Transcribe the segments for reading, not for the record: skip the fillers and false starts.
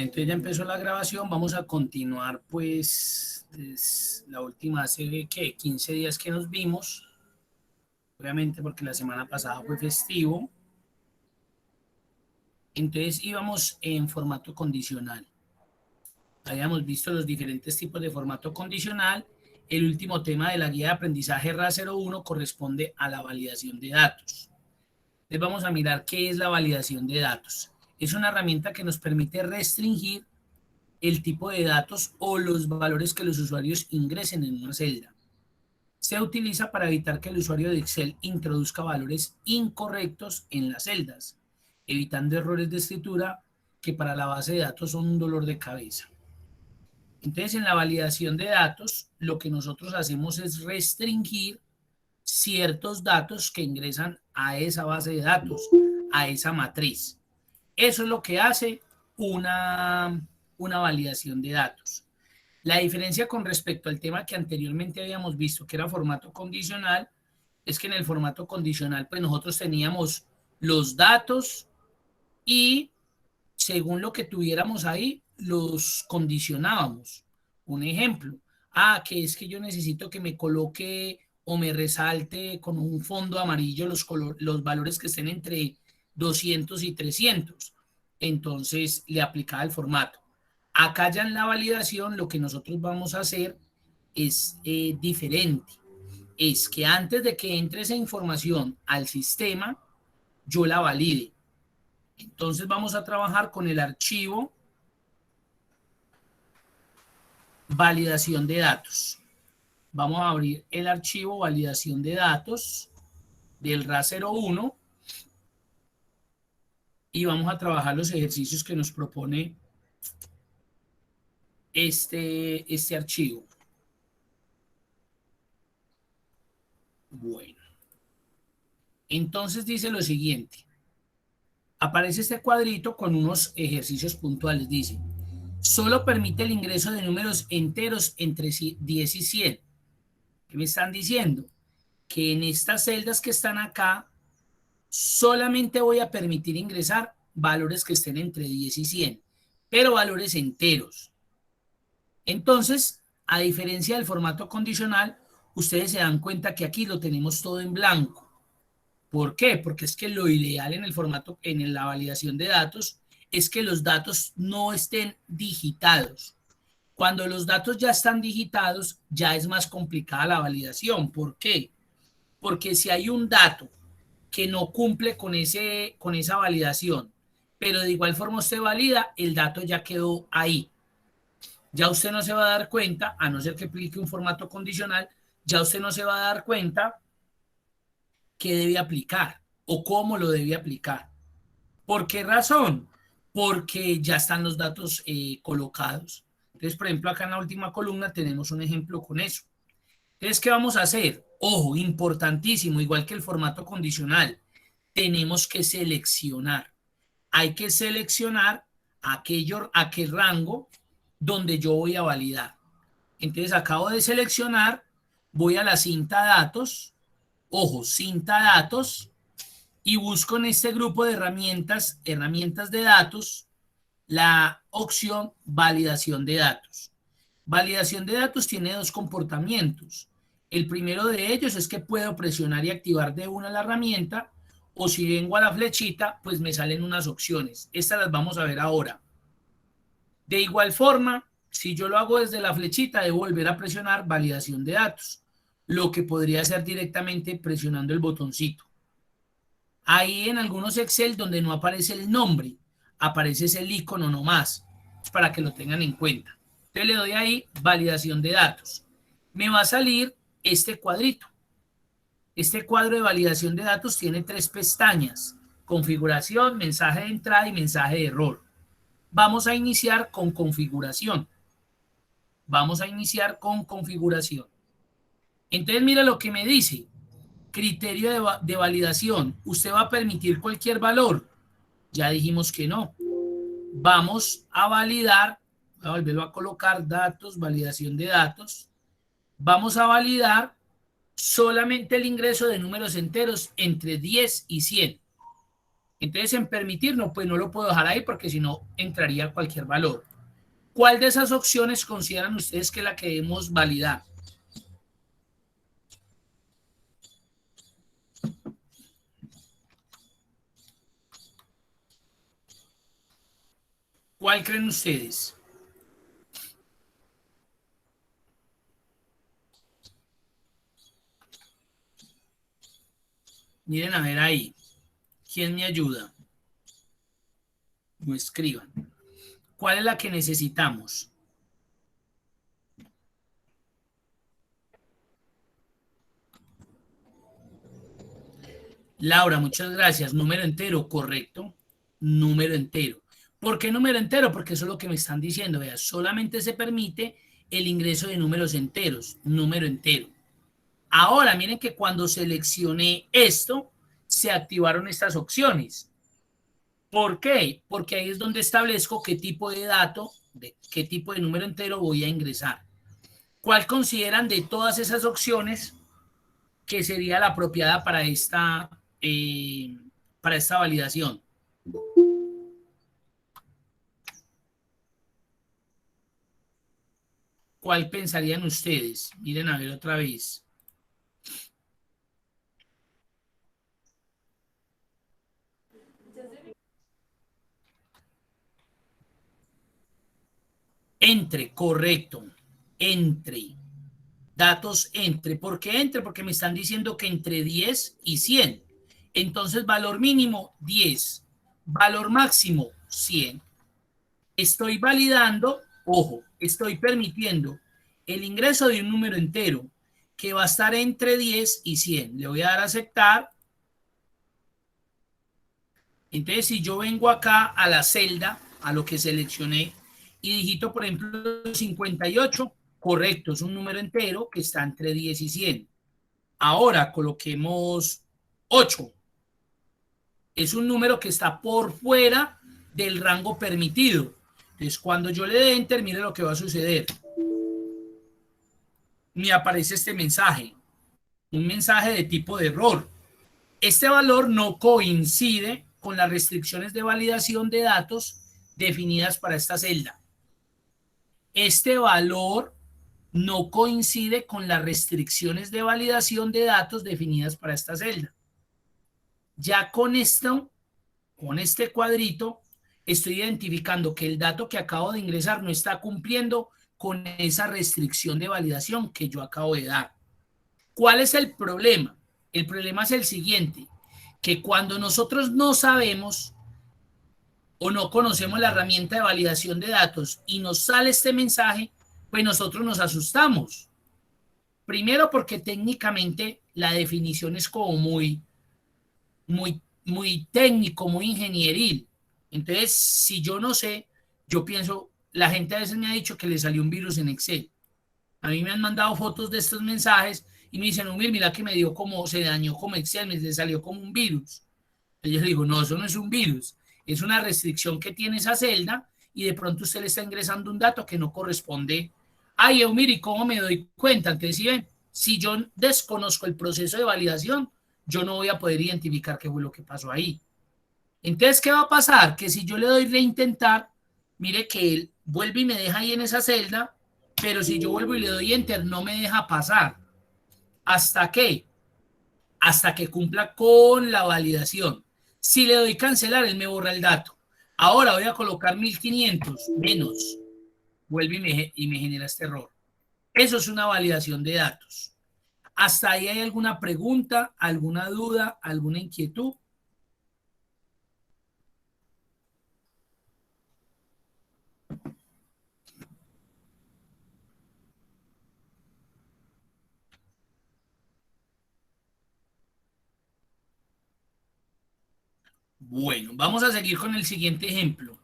Entonces ya empezó la grabación, vamos a continuar pues la última hace ¿qué? 15 días que nos vimos, obviamente porque la semana pasada fue festivo. Entonces íbamos en formato condicional. Habíamos visto los diferentes tipos de formato condicional. El último tema de la guía de aprendizaje RA01 corresponde a la validación de datos. Entonces vamos a mirar qué es la validación de datos. Es una herramienta que nos permite restringir el tipo de datos o los valores que los usuarios ingresen en una celda. Se utiliza para evitar que el usuario de Excel introduzca valores incorrectos en las celdas, evitando errores de escritura que para la base de datos son un dolor de cabeza. Entonces, en la validación de datos, lo que nosotros hacemos es restringir ciertos datos que ingresan a esa base de datos, a esa matriz. Eso es lo que hace una validación de datos. La diferencia con respecto al tema que anteriormente habíamos visto, que era formato condicional, es que en el formato condicional, pues nosotros teníamos los datos y según lo que tuviéramos ahí, los condicionábamos. Un ejemplo, que es que yo necesito que me coloque o me resalte con un fondo amarillo los valores que estén entre 200 y 300. Entonces le aplicaba el formato. Acá ya en la validación lo que nosotros vamos a hacer es diferente. Es que antes de que entre esa información al sistema, yo la valide. Entonces vamos a trabajar con el archivo validación de datos. Vamos a abrir el archivo validación de datos del RA01 y vamos a trabajar los ejercicios que nos propone este archivo. Bueno, entonces dice lo siguiente. Aparece este cuadrito con unos ejercicios puntuales. Dice, solo permite el ingreso de números enteros entre 10 y 100. ¿Qué me están diciendo? Que en estas celdas que están acá, solamente voy a permitir ingresar valores que estén entre 10 y 100, pero valores enteros. Entonces, a diferencia del formato condicional, ustedes se dan cuenta que aquí lo tenemos todo en blanco. ¿Por qué? Porque es que lo ideal en el formato, en la validación de datos, es que los datos no estén digitados. Cuando los datos ya están digitados, ya es más complicada la validación. ¿Por qué? Porque si hay un dato que no cumple con esa validación, pero de igual forma usted valida, el dato ya quedó ahí. Ya usted no se va a dar cuenta, a no ser que aplique un formato condicional, ya usted no se va a dar cuenta qué debe aplicar o cómo lo debe aplicar. ¿Por qué razón? Porque ya están los datos colocados. Entonces, por ejemplo, acá en la última columna tenemos un ejemplo con eso. Entonces, ¿qué vamos a hacer? Ojo, importantísimo, igual que el formato condicional, tenemos que seleccionar. Hay que seleccionar aquel rango donde yo voy a validar. Entonces, acabo de seleccionar, voy a la cinta datos, ojo, cinta datos, y busco en este grupo de herramientas de datos, la opción validación de datos. Validación de datos tiene dos comportamientos. El primero de ellos es que puedo presionar y activar de una la herramienta, o si vengo a la flechita, pues me salen unas opciones. Estas las vamos a ver ahora. De igual forma, si yo lo hago desde la flechita, debo volver a presionar validación de datos, lo que podría ser directamente presionando el botoncito. Ahí en algunos Excel donde no aparece el nombre, aparece ese icono nomás, para que lo tengan en cuenta. Entonces le doy ahí validación de datos. Me va a salir este cuadrito. Este cuadro de validación de datos tiene 3 pestañas: configuración, mensaje de entrada y mensaje de error. Vamos a iniciar con configuración. Vamos a iniciar con configuración. Entonces mira lo que me dice. Criterio de validación. ¿Usted va a permitir cualquier valor? Ya dijimos que no. Vamos a validar, voy a volverlo a colocar, datos, validación de datos. Vamos a validar solamente el ingreso de números enteros entre 10 y 100. Entonces, en permitir, no, pues no lo puedo dejar ahí porque si no entraría cualquier valor. ¿Cuál de esas opciones consideran ustedes que es la que debemos validar? ¿Cuál creen ustedes? Miren a ver ahí. ¿Quién me ayuda? No escriban. ¿Cuál es la que necesitamos? Laura, muchas gracias. Número entero, correcto. Número entero. ¿Por qué número entero? Porque eso es lo que me están diciendo. Vea, solamente se permite el ingreso de números enteros, número entero. Ahora, miren que cuando seleccioné esto, se activaron estas opciones. ¿Por qué? Porque ahí es donde establezco qué tipo de dato, de qué tipo de número entero voy a ingresar. ¿Cuál consideran de todas esas opciones que sería la apropiada para esta validación? ¿Cuál pensarían ustedes? Miren a ver otra vez. Entre, correcto. Entre. Datos entre. ¿Por qué entre? Porque me están diciendo que entre 10 y 100. Entonces, valor mínimo, 10. Valor máximo, 100. Estoy validando, ojo, estoy permitiendo el ingreso de un número entero que va a estar entre 10 y 100. Le voy a dar a aceptar. Entonces, si yo vengo acá a la celda, a lo que seleccioné, y digito, por ejemplo, 58, correcto, es un número entero que está entre 10 y 100. Ahora coloquemos 8. Es un número que está por fuera del rango permitido. Entonces, cuando yo le dé enter, mire lo que va a suceder. Me aparece este mensaje, un mensaje de tipo de error. Este valor no coincide con las restricciones de validación de datos definidas para esta celda. Este valor no coincide con las restricciones de validación de datos definidas para esta celda. Ya con esto, con este cuadrito, estoy identificando que el dato que acabo de ingresar no está cumpliendo con esa restricción de validación que yo acabo de dar. ¿Cuál es el problema? El problema es el siguiente, que cuando nosotros no sabemos o no conocemos la herramienta de validación de datos y nos sale este mensaje, pues nosotros nos asustamos. Primero porque técnicamente la definición es como muy técnico, muy ingenieril. Entonces, si yo no sé, yo pienso, la gente a veces me ha dicho que le salió un virus en Excel. A mí me han mandado fotos de estos mensajes y me dicen, mira que me dio como, se dañó como Excel, me salió como un virus. Entonces yo digo, no, eso no es un virus, es una restricción que tiene esa celda y de pronto usted le está ingresando un dato que no corresponde. Ay, mire, ¿y cómo me doy cuenta? Entonces, si ven, si yo desconozco el proceso de validación, yo no voy a poder identificar qué fue lo que pasó ahí. Entonces, ¿qué va a pasar? Que si yo le doy reintentar, mire que él vuelve y me deja ahí en esa celda, pero si yo vuelvo y le doy enter, no me deja pasar. ¿Hasta qué? Hasta que cumpla con la validación. Si le doy cancelar, él me borra el dato. Ahora voy a colocar 1500 menos. Vuelve y me genera este error. Eso es una validación de datos. ¿Hasta ahí hay alguna pregunta, alguna duda, alguna inquietud? Bueno, vamos a seguir con el siguiente ejemplo.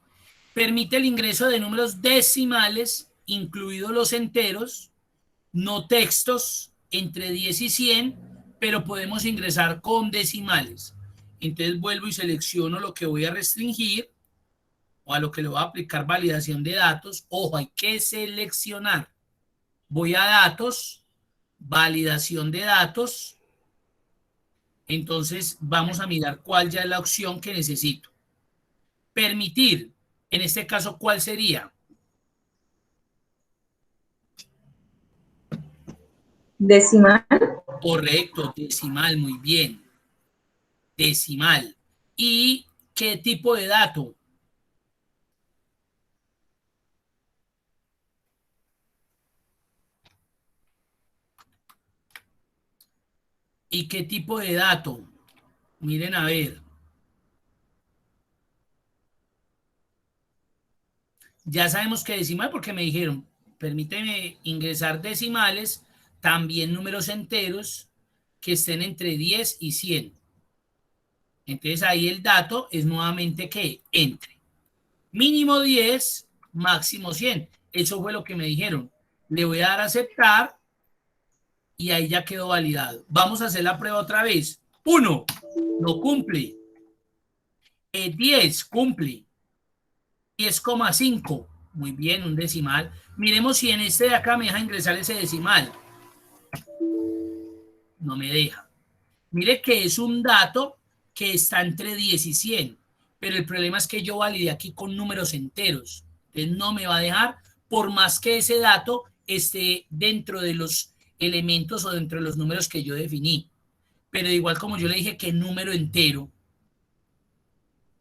Permite el ingreso de números decimales, incluidos los enteros, no textos, entre 10 y 100, pero podemos ingresar con decimales. Entonces vuelvo y selecciono lo que voy a restringir o a lo que le voy a aplicar validación de datos. Ojo, hay que seleccionar. Voy a datos, validación de datos, Entonces vamos a mirar cuál ya es la opción que necesito. Permitir, en este caso, ¿cuál sería? Decimal. Correcto, decimal, muy bien. Decimal. ¿Y qué tipo de dato? ¿Y qué tipo de dato? Miren a ver. Ya sabemos que decimal porque me dijeron, permíteme ingresar decimales, también números enteros que estén entre 10 y 100. Entonces ahí el dato es nuevamente que entre mínimo 10, máximo 100. Eso fue lo que me dijeron. Le voy a dar a aceptar y ahí ya quedó validado. Vamos a hacer la prueba otra vez. 1, no cumple. 10, cumple. 10,5. Muy bien, un decimal. Miremos si en este de acá me deja ingresar ese decimal. No me deja. Mire que es un dato que está entre 10 y 100, pero el problema es que yo validé aquí con números enteros. Entonces no me va a dejar por más que ese dato esté dentro de los elementos o dentro de los números que yo definí. Pero igual como yo le dije que número entero,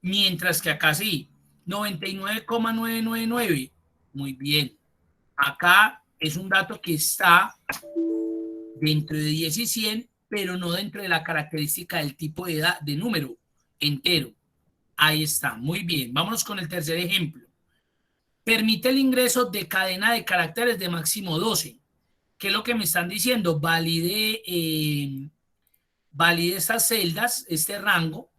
mientras que acá sí, 99,999. Muy bien. Acá es un dato que está dentro de 10 y 100, pero no dentro de la característica del tipo de número entero. Ahí está, muy bien. Vámonos con el tercer ejemplo. Permite el ingreso de cadena de caracteres de máximo 12. ¿Qué es lo que me están diciendo? Valide estas celdas, este rango,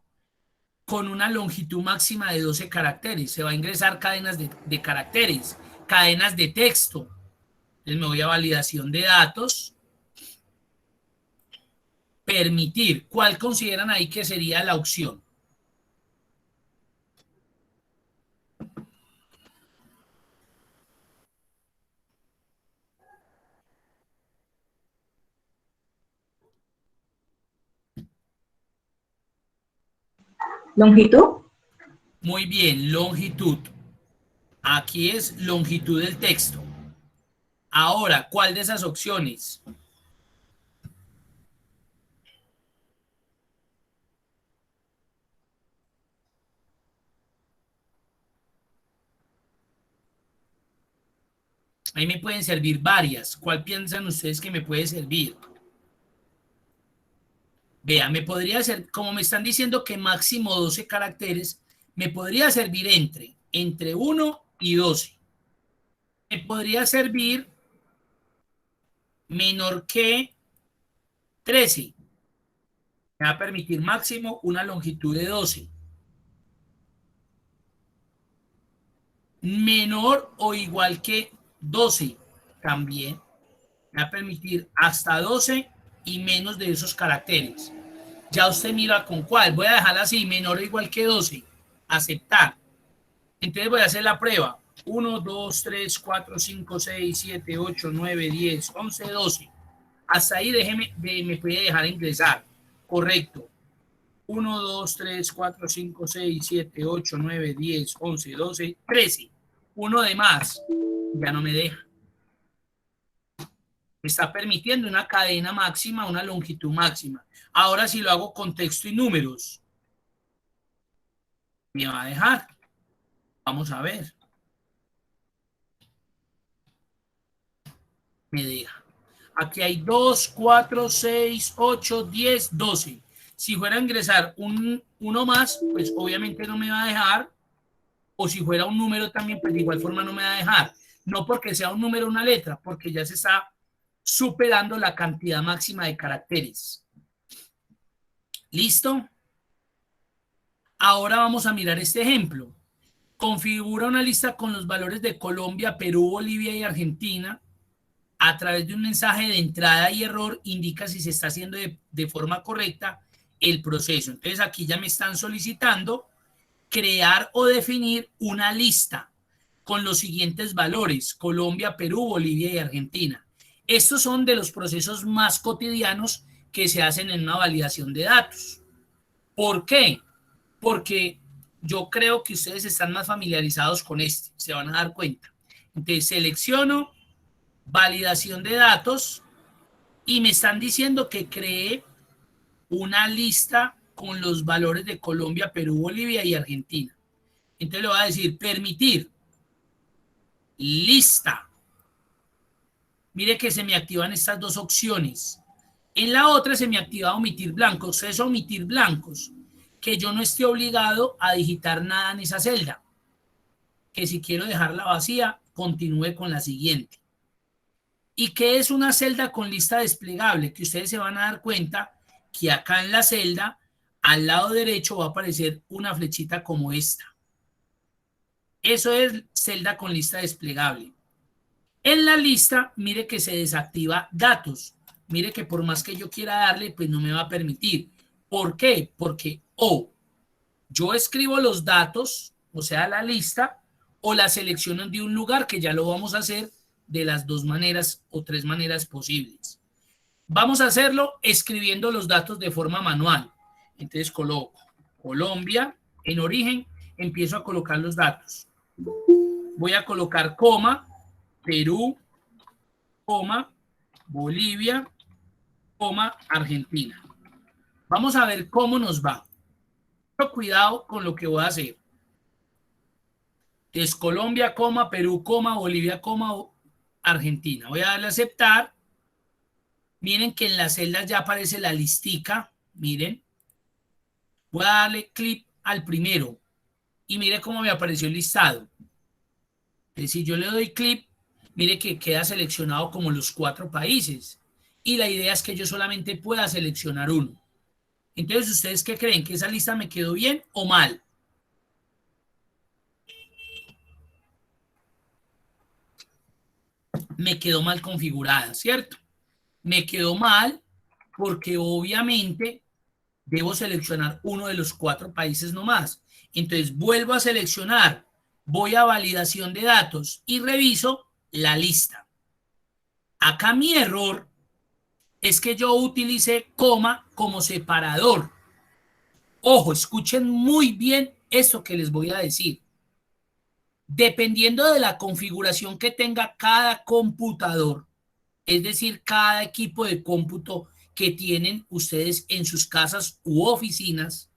con una longitud máxima de 12 caracteres. Se va a ingresar cadenas de caracteres, cadenas de texto. Entonces me voy a validación de datos. Permitir. ¿Cuál consideran ahí que sería la opción? Longitud. Muy bien, longitud. Aquí es longitud del texto. Ahora, ¿cuál de esas opciones? Ahí me pueden servir varias. ¿Cuál piensan ustedes que me puede servir? Vea, me podría ser, como me están diciendo que máximo 12 caracteres, me podría servir entre 1 y 12. Me podría servir menor que 13. Me va a permitir máximo una longitud de 12. Menor o igual que 12 también. Me va a permitir hasta 12 y menos de esos caracteres. Ya usted mira con cuál. Voy a dejar así, menor o igual que 12. Aceptar. Entonces voy a hacer la prueba. 1, 2, 3, 4, 5, 6, 7, 8, 9, 10, 11, 12. Hasta ahí me puede dejar ingresar. Correcto. 1, 2, 3, 4, 5, 6, 7, 8, 9, 10, 11, 12, 13. Uno de más. Ya no me deja. Me está permitiendo una cadena máxima, una longitud máxima. Ahora si lo hago con texto y números, me va a dejar. Vamos a ver. Me deja. Aquí hay 2, 4, 6, 8, 10, 12. Si fuera a ingresar uno más, pues obviamente no me va a dejar. O si fuera un número también, pues de igual forma no me va a dejar. No porque sea un número o una letra, porque ya se está superando la cantidad máxima de caracteres. ¿Listo? Ahora vamos a mirar este ejemplo. Configura una lista con los valores de Colombia, Perú, Bolivia y Argentina. A través de un mensaje de entrada y error indica si se está haciendo de forma correcta el proceso. Entonces aquí ya me están solicitando crear o definir una lista con los siguientes valores: Colombia, Perú, Bolivia y Argentina. Estos son de los procesos más cotidianos que se hacen en una validación de datos. ¿Por qué? Porque yo creo que ustedes están más familiarizados con este, se van a dar cuenta. Entonces selecciono validación de datos y me están diciendo que cree una lista con los valores de Colombia, Perú, Bolivia y Argentina. Entonces le voy a decir permitir lista. Mire que se me activan estas dos opciones. En la otra se me activa omitir blancos. Es omitir blancos. Que yo no esté obligado a digitar nada en esa celda. Que si quiero dejarla vacía, continúe con la siguiente. ¿Y qué es una celda con lista desplegable? Que ustedes se van a dar cuenta que acá en la celda, al lado derecho va a aparecer una flechita como esta. Eso es celda con lista desplegable. En la lista, mire que se desactiva datos. Mire que por más que yo quiera darle, pues no me va a permitir. ¿Por qué? Porque yo escribo los datos, o sea, la lista, o la selecciono de un lugar, que ya lo vamos a hacer de las dos maneras o tres maneras posibles. Vamos a hacerlo escribiendo los datos de forma manual. Entonces coloco Colombia en origen, empiezo a colocar los datos. Voy a colocar coma, Perú, coma, Bolivia, coma, Argentina. Vamos a ver cómo nos va. Cuidado con lo que voy a hacer. Es Colombia, coma, Perú, coma, Bolivia, coma, Argentina. Voy a darle a aceptar. Miren que en las celdas ya aparece la listica. Miren. Voy a darle clic al primero. Y mire cómo me apareció el listado. Es decir, yo le doy clic, mire que queda seleccionado como los 4 países. Y la idea es que yo solamente pueda seleccionar uno. Entonces, ¿ustedes qué creen? ¿Que esa lista me quedó bien o mal? Me quedó mal configurada, ¿cierto? Me quedó mal porque obviamente debo seleccionar uno de los 4 países nomás. Entonces, vuelvo a seleccionar, voy a validación de datos y reviso la lista. Acá mi error es que yo utilicé coma como separador. Ojo, escuchen muy bien esto que les voy a decir. Dependiendo de la configuración que tenga cada computador, es decir, cada equipo de cómputo que tienen ustedes en sus casas u oficinas,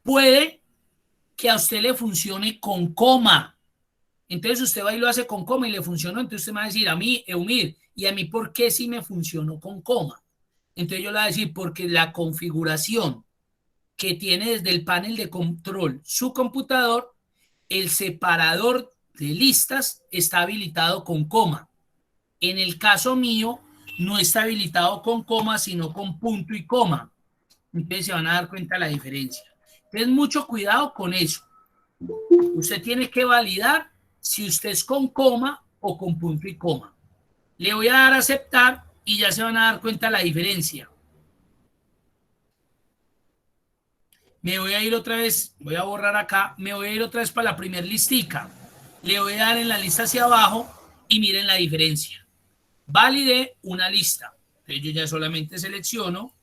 puede que a usted le funcione con coma. Entonces usted va y lo hace con coma y le funcionó. Entonces usted me va a decir a mí, Eumir, ¿y a mí por qué sí me funcionó con coma? Entonces yo le voy a decir porque la configuración que tiene desde el panel de control su computador, el separador de listas está habilitado con coma. En el caso mío, no está habilitado con coma, sino con punto y coma. Entonces se van a dar cuenta de la diferencia. Entonces, mucho cuidado con eso. Usted tiene que validar si usted es con coma o con punto y coma. Le voy a dar a aceptar y ya se van a dar cuenta de la diferencia. Me voy a ir otra vez, voy a borrar acá, me voy a ir otra vez para la primer listica. Le voy a dar en la lista hacia abajo y miren la diferencia. Validé una lista. Entonces yo ya solamente selecciono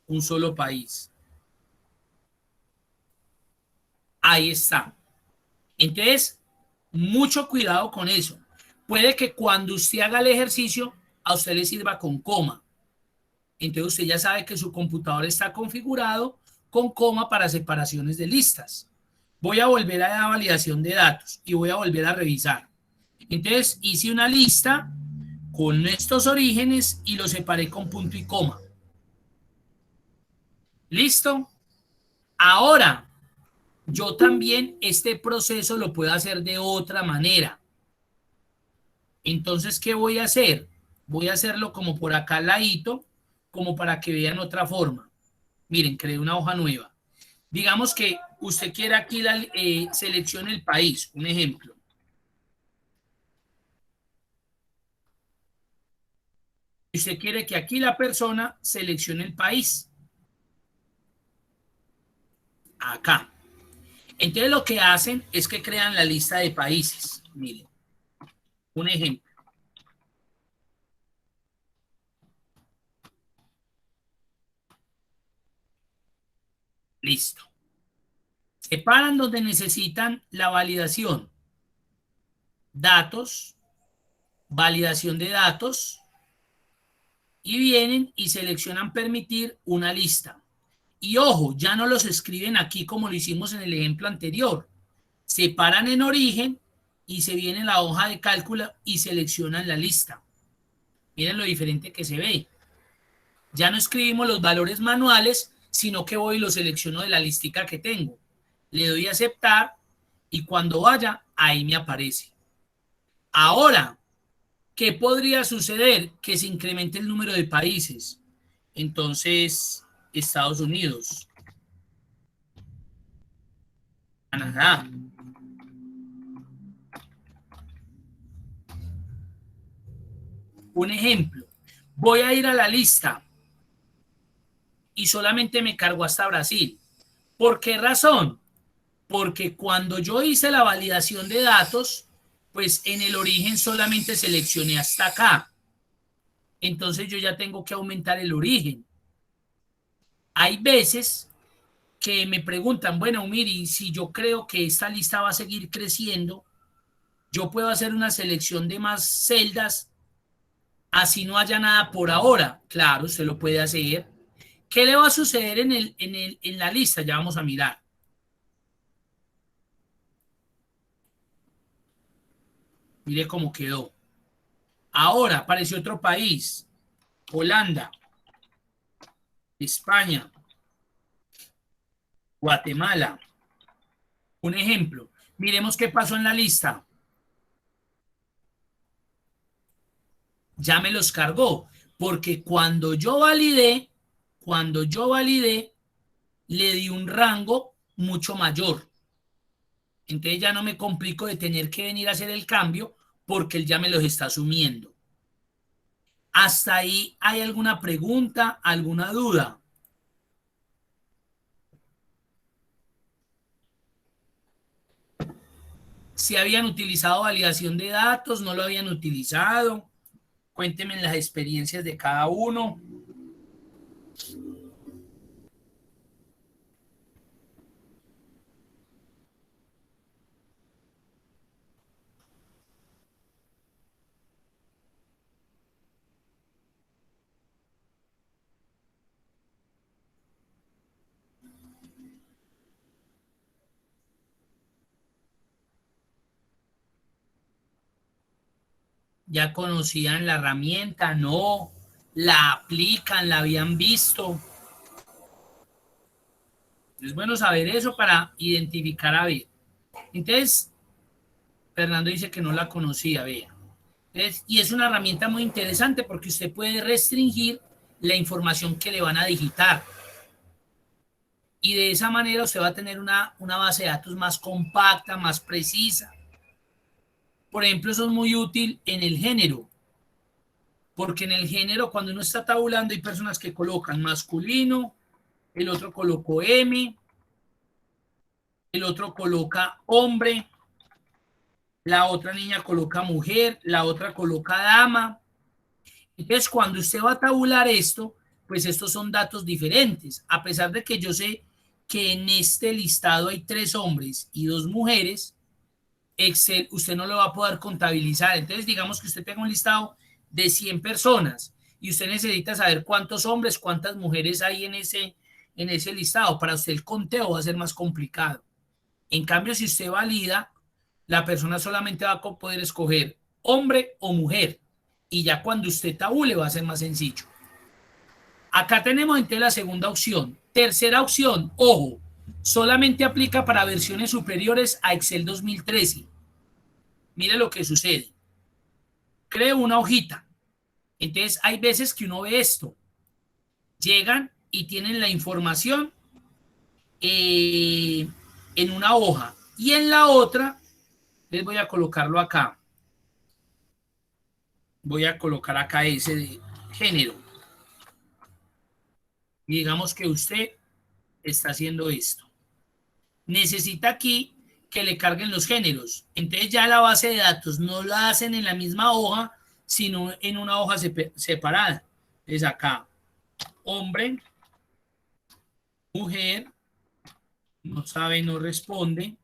un solo país. Ahí está. Entonces, mucho cuidado con eso. Puede que cuando usted haga el ejercicio, a usted le sirva con coma. Entonces usted ya sabe que su computador está configurado con coma para separaciones de listas. Voy a volver a la validación de datos y voy a volver a revisar. Entonces hice una lista con estos orígenes y los separé con punto y coma. ¿Listo? Ahora, yo también este proceso lo puedo hacer de otra manera. Entonces, ¿qué voy a hacer? Voy a hacerlo como por acá al ladito, como para que vean otra forma. Miren, creé una hoja nueva. Digamos que usted quiere aquí seleccione el país, un ejemplo. Usted quiere que aquí la persona seleccione el país. Acá. Entonces lo que hacen es que crean la lista de países. Miren, un ejemplo. Listo. Separan donde necesitan la validación. Datos, validación de datos, y vienen y seleccionan permitir una lista. Y ojo, ya no los escriben aquí como lo hicimos en el ejemplo anterior. Separan en origen y se viene la hoja de cálculo y seleccionan la lista. Miren lo diferente que se ve. Ya no escribimos los valores manuales, sino que voy y los selecciono de la listica que tengo. Le doy a aceptar y cuando vaya, ahí me aparece. Ahora, ¿qué podría suceder? Que se incremente el número de países. Entonces, Estados Unidos, Canadá. Un ejemplo, voy a ir a la lista y solamente me cargo hasta Brasil. ¿Por qué razón? Porque cuando yo hice la validación de datos, pues en el origen solamente seleccioné hasta acá. Entonces yo ya tengo que aumentar el origen. Hay veces que me preguntan, bueno, Miri, si yo creo que esta lista va a seguir creciendo, yo puedo hacer una selección de más celdas, así no haya nada por ahora. Claro, usted lo puede hacer. ¿Qué le va a suceder en la lista? Ya vamos a mirar. Mire cómo quedó. Ahora apareció otro país, Holanda, España, Guatemala. Un ejemplo. Miremos qué pasó en la lista. Ya me los cargó, porque cuando yo validé, le di un rango mucho mayor. Entonces ya no me complico de tener que venir a hacer el cambio porque él ya me los está asumiendo. ¿Hasta ahí hay alguna pregunta, alguna duda? Si habían utilizado validación de datos, no lo habían utilizado. Cuéntenme las experiencias de cada uno. ¿Ya conocían la herramienta? No. ¿La aplican? ¿La habían visto? Es bueno saber eso para identificar a ver. Entonces, Fernando dice que no la conocía, vea. Entonces, y es una herramienta muy interesante porque usted puede restringir la información que le van a digitar. Y de esa manera usted va a tener una base de datos más compacta, más precisa. Por ejemplo, eso es muy útil en el género, porque en el género, cuando uno está tabulando, hay personas que colocan masculino, el otro colocó M, el otro coloca hombre, la otra niña coloca mujer, la otra coloca dama. Entonces, cuando usted va a tabular esto, pues estos son datos diferentes. A pesar de que yo sé que en este listado hay 3 hombres y 2 mujeres, Excel usted no lo va a poder contabilizar. Entonces, digamos que usted tenga un listado de 100 personas y usted necesita saber cuántos hombres, cuántas mujeres hay en ese listado. Para usted el conteo va a ser más complicado. En cambio, si usted valida, la persona solamente va a poder escoger hombre o mujer. Y ya cuando usted tabule va a ser más sencillo. Acá tenemos entonces la segunda opción. Tercera opción, ojo, solamente aplica para versiones superiores a Excel 2013. Mire lo que sucede. Creo una hojita. Entonces hay veces que uno ve esto. Llegan y tienen la información eh, en una hoja y en la otra les voy a colocarlo acá. Voy a colocar acá ese de género. Y digamos que usted está haciendo esto. Necesita aquí que le carguen los géneros. Entonces ya la base de datos no la hacen en la misma hoja, sino en una hoja separada. Es acá, hombre, mujer, No sabe, no responde,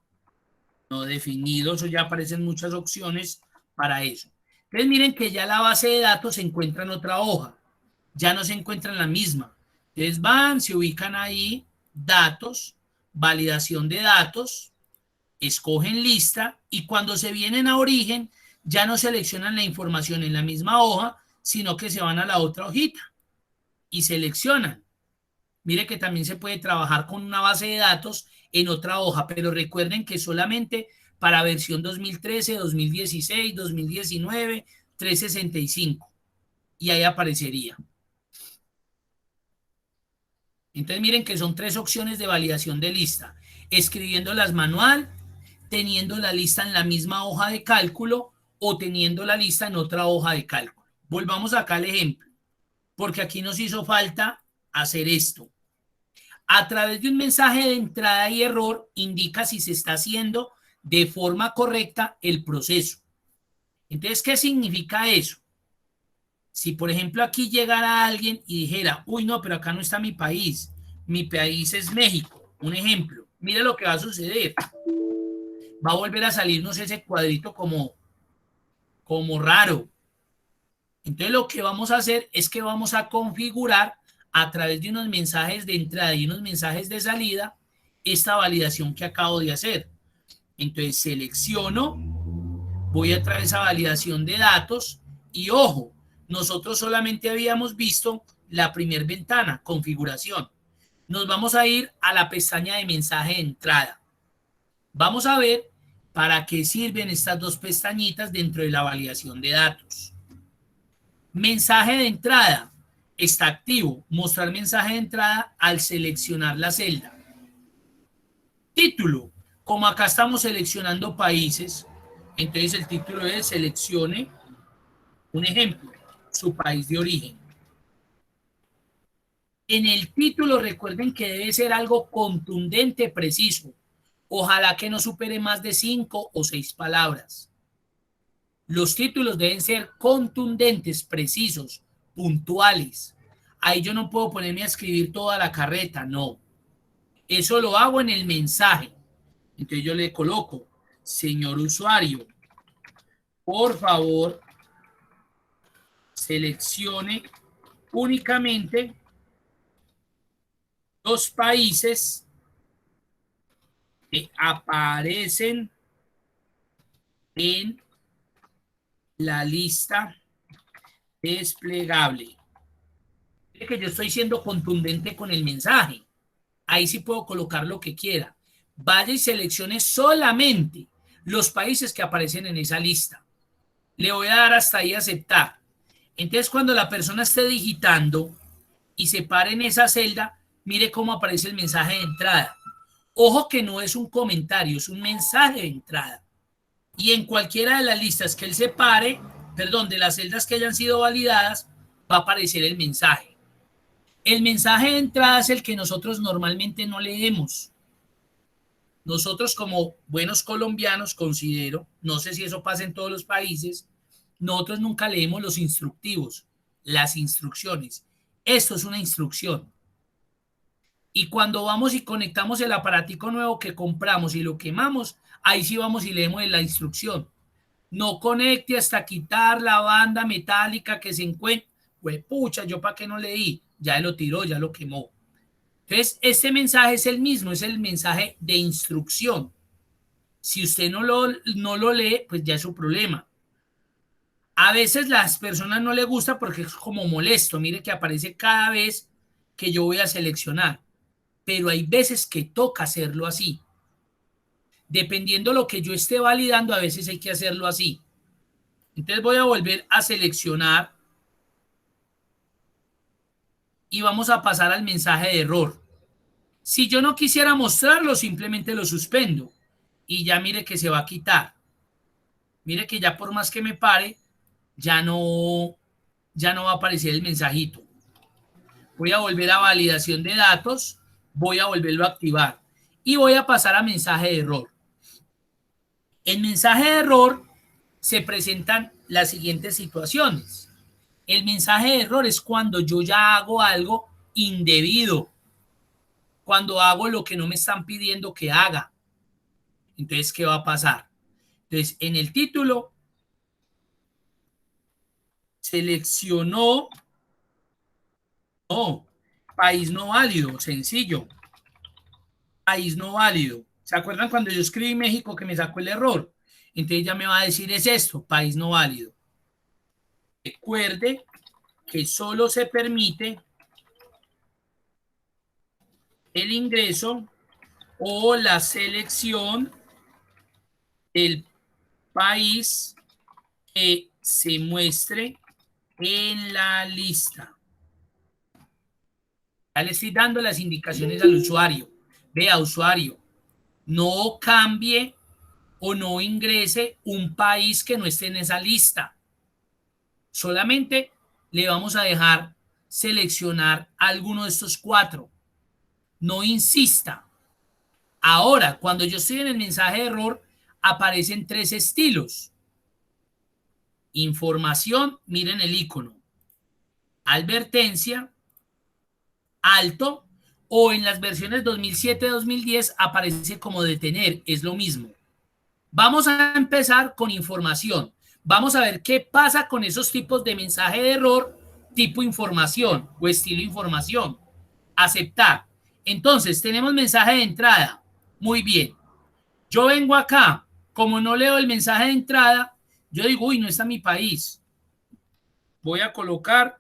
no definido, eso ya aparecen muchas opciones para eso. Entonces miren que ya la base de datos se encuentra en otra hoja, ya no se encuentra en la misma. Entonces van, se ubican ahí, datos, validación de datos, escogen lista y cuando se vienen a origen ya no seleccionan la información en la misma hoja, sino que se van a la otra hojita y seleccionan. Mire que también se puede trabajar con una base de datos en otra hoja, pero recuerden que solamente para versión 2013, 2016, 2019, 365. Y ahí aparecería. Entonces miren que son tres opciones de validación de lista. Escribiéndolas manual, teniendo la lista en la misma hoja de cálculo o teniendo la lista en otra hoja de cálculo. Volvamos acá al ejemplo, porque aquí nos hizo falta hacer esto. A través de un mensaje de entrada y error indica si se está haciendo de forma correcta el proceso. Entonces, ¿qué significa eso? Si, por ejemplo, aquí llegara alguien y dijera, uy, no, pero acá no está mi país es México, un ejemplo, mire lo que va a suceder. Va a volver a salirnos ese cuadrito como raro. Entonces, lo que vamos a hacer es que vamos a configurar a través de unos mensajes de entrada y unos mensajes de salida esta validación que acabo de hacer. Entonces selecciono, voy a través a validación de datos y ojo, nosotros solamente habíamos visto la primera ventana, configuración. Nos vamos a ir a la pestaña de mensaje de entrada. Vamos a ver para qué sirven estas dos pestañitas dentro de la validación de datos. Mensaje de entrada está activo. Mostrar mensaje de entrada al seleccionar la celda. Título. Como acá estamos seleccionando países, entonces el título es seleccione un ejemplo, su país de origen. En el título recuerden que debe ser algo contundente, preciso. Ojalá que no supere más de 5 o 6 palabras. Los títulos deben ser contundentes, precisos, puntuales. Ahí yo no puedo ponerme a escribir toda la carreta, no. Eso lo hago en el mensaje. Entonces yo le coloco, señor usuario, por favor, seleccione únicamente los países que aparecen en la lista desplegable. Que yo estoy siendo contundente con el mensaje. Ahí sí puedo colocar lo que quiera. Vaya y seleccione solamente los países que aparecen en esa lista. Le voy a dar hasta ahí aceptar. Entonces, cuando la persona esté digitando y se pare en esa celda, mire cómo aparece el mensaje de entrada. Ojo que no es un comentario, es un mensaje de entrada. Y en cualquiera de las listas que él se pare, perdón, de las celdas que hayan sido validadas, va a aparecer el mensaje. El mensaje de entrada es el que nosotros normalmente no leemos. Nosotros como buenos colombianos considero, no sé si eso pasa en todos los países, nosotros nunca leemos los instructivos, las instrucciones. Esto es una instrucción. Y cuando vamos y conectamos el aparatico nuevo que compramos y lo quemamos, ahí sí vamos y leemos la instrucción. No conecte hasta quitar la banda metálica que se encuentra. Pues pucha, yo para qué no leí, ya lo tiró, ya lo quemó. Entonces, este mensaje es el mismo, es el mensaje de instrucción. Si usted no lo lee, pues ya es su problema. A veces las personas no les gusta porque es como molesto. Mire que aparece cada vez que yo voy a seleccionar. Pero hay veces que toca hacerlo así. Dependiendo lo que yo esté validando, a veces hay que hacerlo así. Entonces voy a volver a seleccionar y vamos a pasar al mensaje de error. Si yo no quisiera mostrarlo, simplemente lo suspendo y ya mire que se va a quitar. Mire que ya por más que me pare, ya no va a aparecer el mensajito. Voy a volver a validación de datos, voy a volverlo a activar y voy a pasar a mensaje de error. En mensaje de error se presentan las siguientes situaciones. El mensaje de error es cuando yo ya hago algo indebido, cuando hago lo que no me están pidiendo que haga. Entonces, ¿qué va a pasar? Entonces, en el título, seleccionó, no, país no válido, sencillo, país no válido. ¿Se acuerdan cuando yo escribí México que me sacó el error? Entonces ya me va a decir es esto, país no válido. Recuerde que solo se permite el ingreso o la selección del país que se muestre en la lista. Ya le estoy dando las indicaciones al usuario. Vea, usuario, no cambie o no ingrese un país que no esté en esa lista. Solamente le vamos a dejar seleccionar alguno de estos 4. No insista. Ahora, cuando yo estoy en el mensaje de error, aparecen 3 estilos. Información, miren el icono. Advertencia, alto, o en las versiones 2007-2010 aparece como detener, es lo mismo. Vamos a empezar con información. Vamos a ver qué pasa con esos tipos de mensaje de error tipo información o estilo información. Aceptar. Entonces, tenemos mensaje de entrada. Muy bien. Yo vengo acá. Como no leo el mensaje de entrada, yo digo, uy, no está mi país. Voy a colocar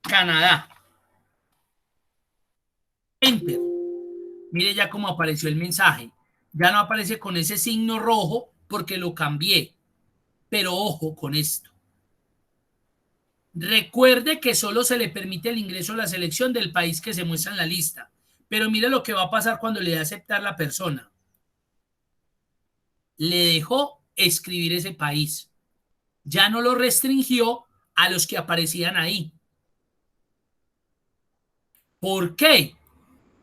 Canadá. Enter. Mire ya cómo apareció el mensaje. Ya no aparece con ese signo rojo porque lo cambié. Pero ojo con esto. Recuerde que solo se le permite el ingreso a la selección del país que se muestra en la lista. Pero mire lo que va a pasar cuando le dé a aceptar la persona. Le dejó escribir ese país. Ya no lo restringió a los que aparecían ahí. ¿Por qué?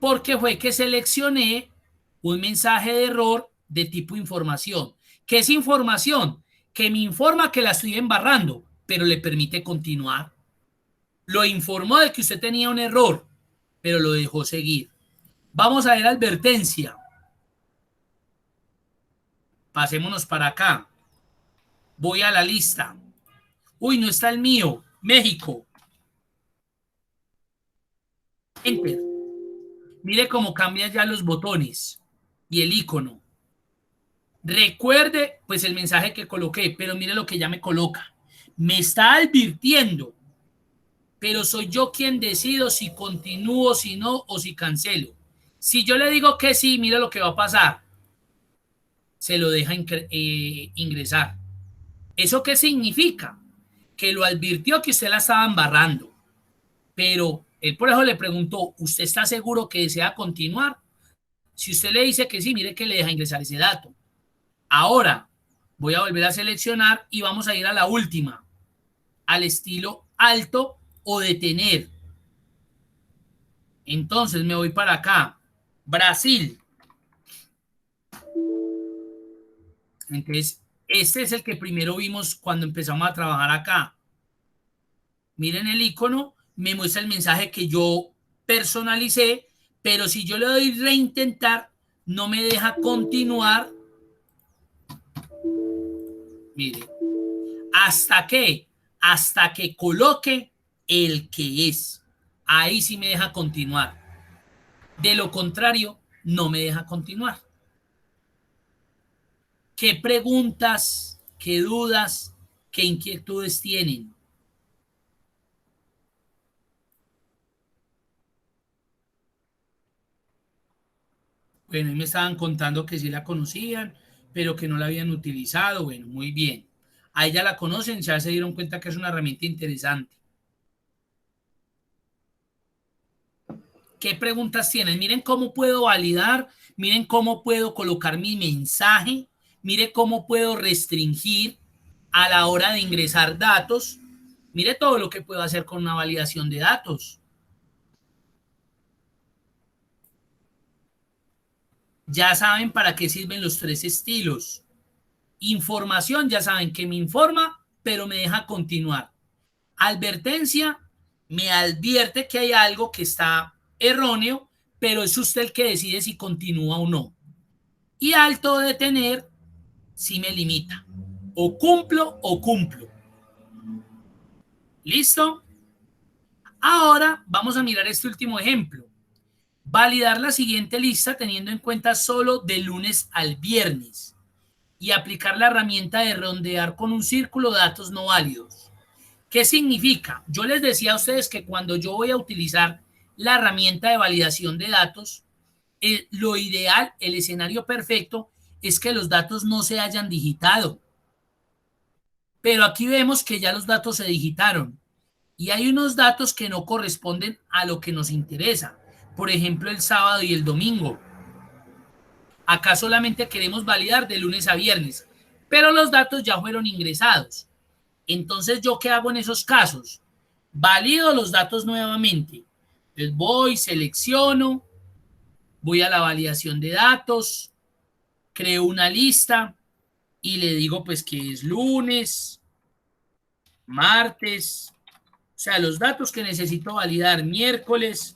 Porque fue que seleccioné un mensaje de error de tipo información. ¿Qué es información? Que me informa que la estoy embarrando, pero le permite continuar. Lo informó de que usted tenía un error, pero lo dejó seguir. Vamos a ver advertencia. Pasémonos para acá. Voy a la lista. Uy, no está el mío. México. Enter. Mire cómo cambian ya los botones y el icono. Recuerde, pues, el mensaje que coloqué, pero mire lo que ya me coloca. Me está advirtiendo, pero soy yo quien decido si continúo, si no, o si cancelo. Si yo le digo que sí, mire lo que va a pasar. Se lo deja ingresar. ¿Eso qué significa? Que lo advirtió que usted la estaba embarrando. Pero él por eso le preguntó, ¿usted está seguro que desea continuar? Si usted le dice que sí, mire que le deja ingresar ese dato. Ahora voy a volver a seleccionar y vamos a ir a la última, al estilo alto o detener. Entonces me voy para acá, Brasil. Entonces, este es el que primero vimos cuando empezamos a trabajar acá. Miren el icono, me muestra el mensaje que yo personalicé, pero si yo le doy reintentar, no me deja continuar. Mire, hasta que coloque el que es. Ahí sí me deja continuar. De lo contrario, no me deja continuar. ¿Qué preguntas, qué dudas, qué inquietudes tienen? Bueno, y me estaban contando que sí la conocían, pero que no la habían utilizado. Bueno, muy bien. Ahí ya la conocen, ya se dieron cuenta que es una herramienta interesante. ¿Qué preguntas tienen? Miren cómo puedo validar, miren cómo puedo colocar mi mensaje, miren cómo puedo restringir a la hora de ingresar datos. Mire todo lo que puedo hacer con una validación de datos. Ya saben para qué sirven los 3 estilos. Información, ya saben que me informa, pero me deja continuar. Advertencia, me advierte que hay algo que está erróneo, pero es usted el que decide si continúa o no. Y alto detener si me limita. O cumplo o cumplo. ¿Listo? Ahora vamos a mirar este último ejemplo. Validar la siguiente lista teniendo en cuenta solo de lunes al viernes y aplicar la herramienta de rondear con un círculo datos no válidos. ¿Qué significa? Yo les decía a ustedes que cuando yo voy a utilizar la herramienta de validación de datos, lo ideal, el escenario perfecto, es que los datos no se hayan digitado. Pero aquí vemos que ya los datos se digitaron y hay unos datos que no corresponden a lo que nos interesa. Por ejemplo, el sábado y el domingo. Acá solamente queremos validar de lunes a viernes, pero los datos ya fueron ingresados. Entonces, ¿yo qué hago en esos casos? Valido los datos nuevamente. Entonces voy, selecciono, voy a la validación de datos, creo una lista y le digo pues que es lunes, martes, o sea, los datos que necesito validar miércoles,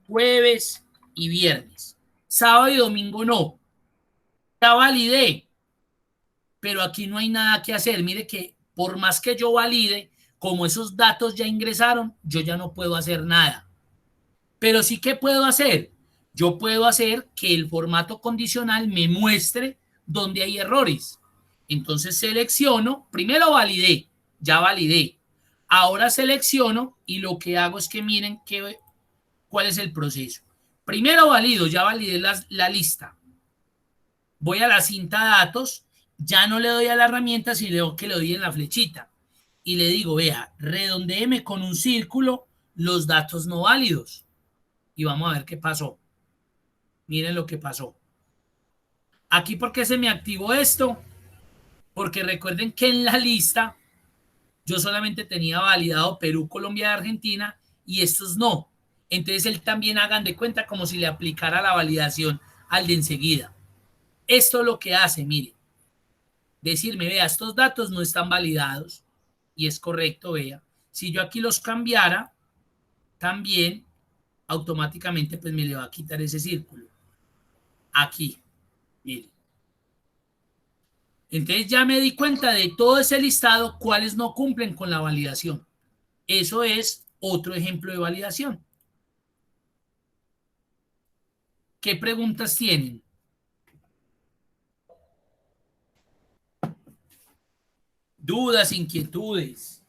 jueves y viernes. Sábado y domingo no. Ya validé, pero aquí no hay nada que hacer. Mire que por más que yo valide, como esos datos ya ingresaron, yo ya no puedo hacer nada. Pero sí que puedo hacer. Yo puedo hacer que el formato condicional me muestre dónde hay errores. Entonces selecciono, primero validé, ya validé. Ahora selecciono y lo que hago es que miren cuál es el proceso. Primero valido, ya validé la lista. Voy a la cinta datos, ya no le doy a la herramienta, sino que le doy en la flechita. Y le digo, vea, redondéeme con un círculo los datos no válidos. Y vamos a ver qué pasó. Miren lo que pasó. Aquí, ¿por qué se me activó esto? Porque recuerden que en la lista yo solamente tenía validado Perú, Colombia y Argentina y estos no. Entonces él también hagan de cuenta como si le aplicara la validación al de enseguida. Esto lo que hace, mire, decirme, vea, estos datos no están validados y es correcto, vea. Si yo aquí los cambiara, también automáticamente pues me le va a quitar ese círculo. Aquí, mire. Entonces ya me di cuenta de todo ese listado, cuáles no cumplen con la validación. Eso es otro ejemplo de validación. ¿Qué preguntas tienen? Dudas, inquietudes.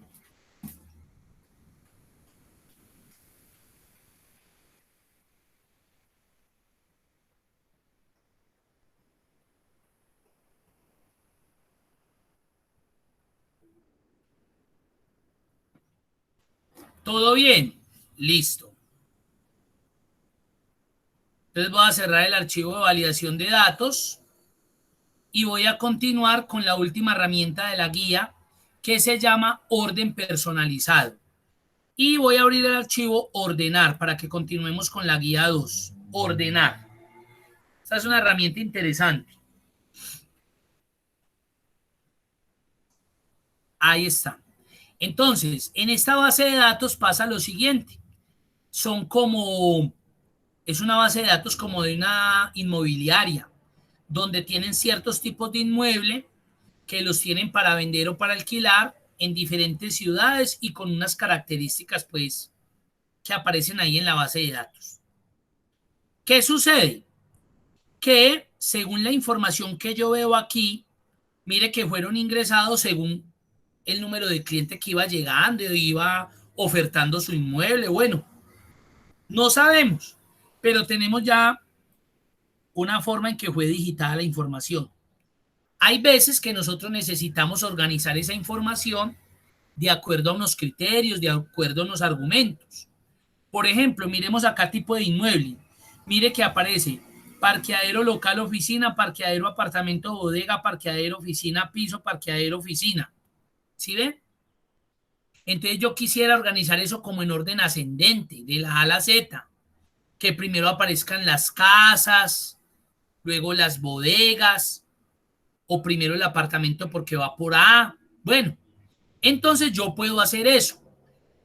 ¿Todo bien? Listo. Entonces voy a cerrar el archivo de validación de datos y voy a continuar con la última herramienta de la guía que se llama orden personalizado. Y voy a abrir el archivo ordenar para que continuemos con la guía 2. Ordenar. Esta es una herramienta interesante. Ahí está. Entonces, en esta base de datos pasa lo siguiente. Son como, es una base de datos como de una inmobiliaria, donde tienen ciertos tipos de inmueble que los tienen para vender o para alquilar en diferentes ciudades y con unas características, pues, que aparecen ahí en la base de datos. ¿Qué sucede? Que según la información que yo veo aquí, mire que fueron ingresados según el número de clientes que iba llegando, iba ofertando su inmueble. Bueno, no sabemos, pero tenemos ya una forma en que fue digitada la información. Hay veces que nosotros necesitamos organizar esa información de acuerdo a unos criterios, de acuerdo a unos argumentos. Por ejemplo, miremos acá tipo de inmueble. Mire que aparece parqueadero local oficina, parqueadero apartamento bodega, parqueadero oficina piso, parqueadero oficina. ¿Sí ven? Entonces yo quisiera organizar eso como en orden ascendente, de la A a la Z, que primero aparezcan las casas, luego las bodegas, o primero el apartamento porque va por A. Bueno, entonces yo puedo hacer eso.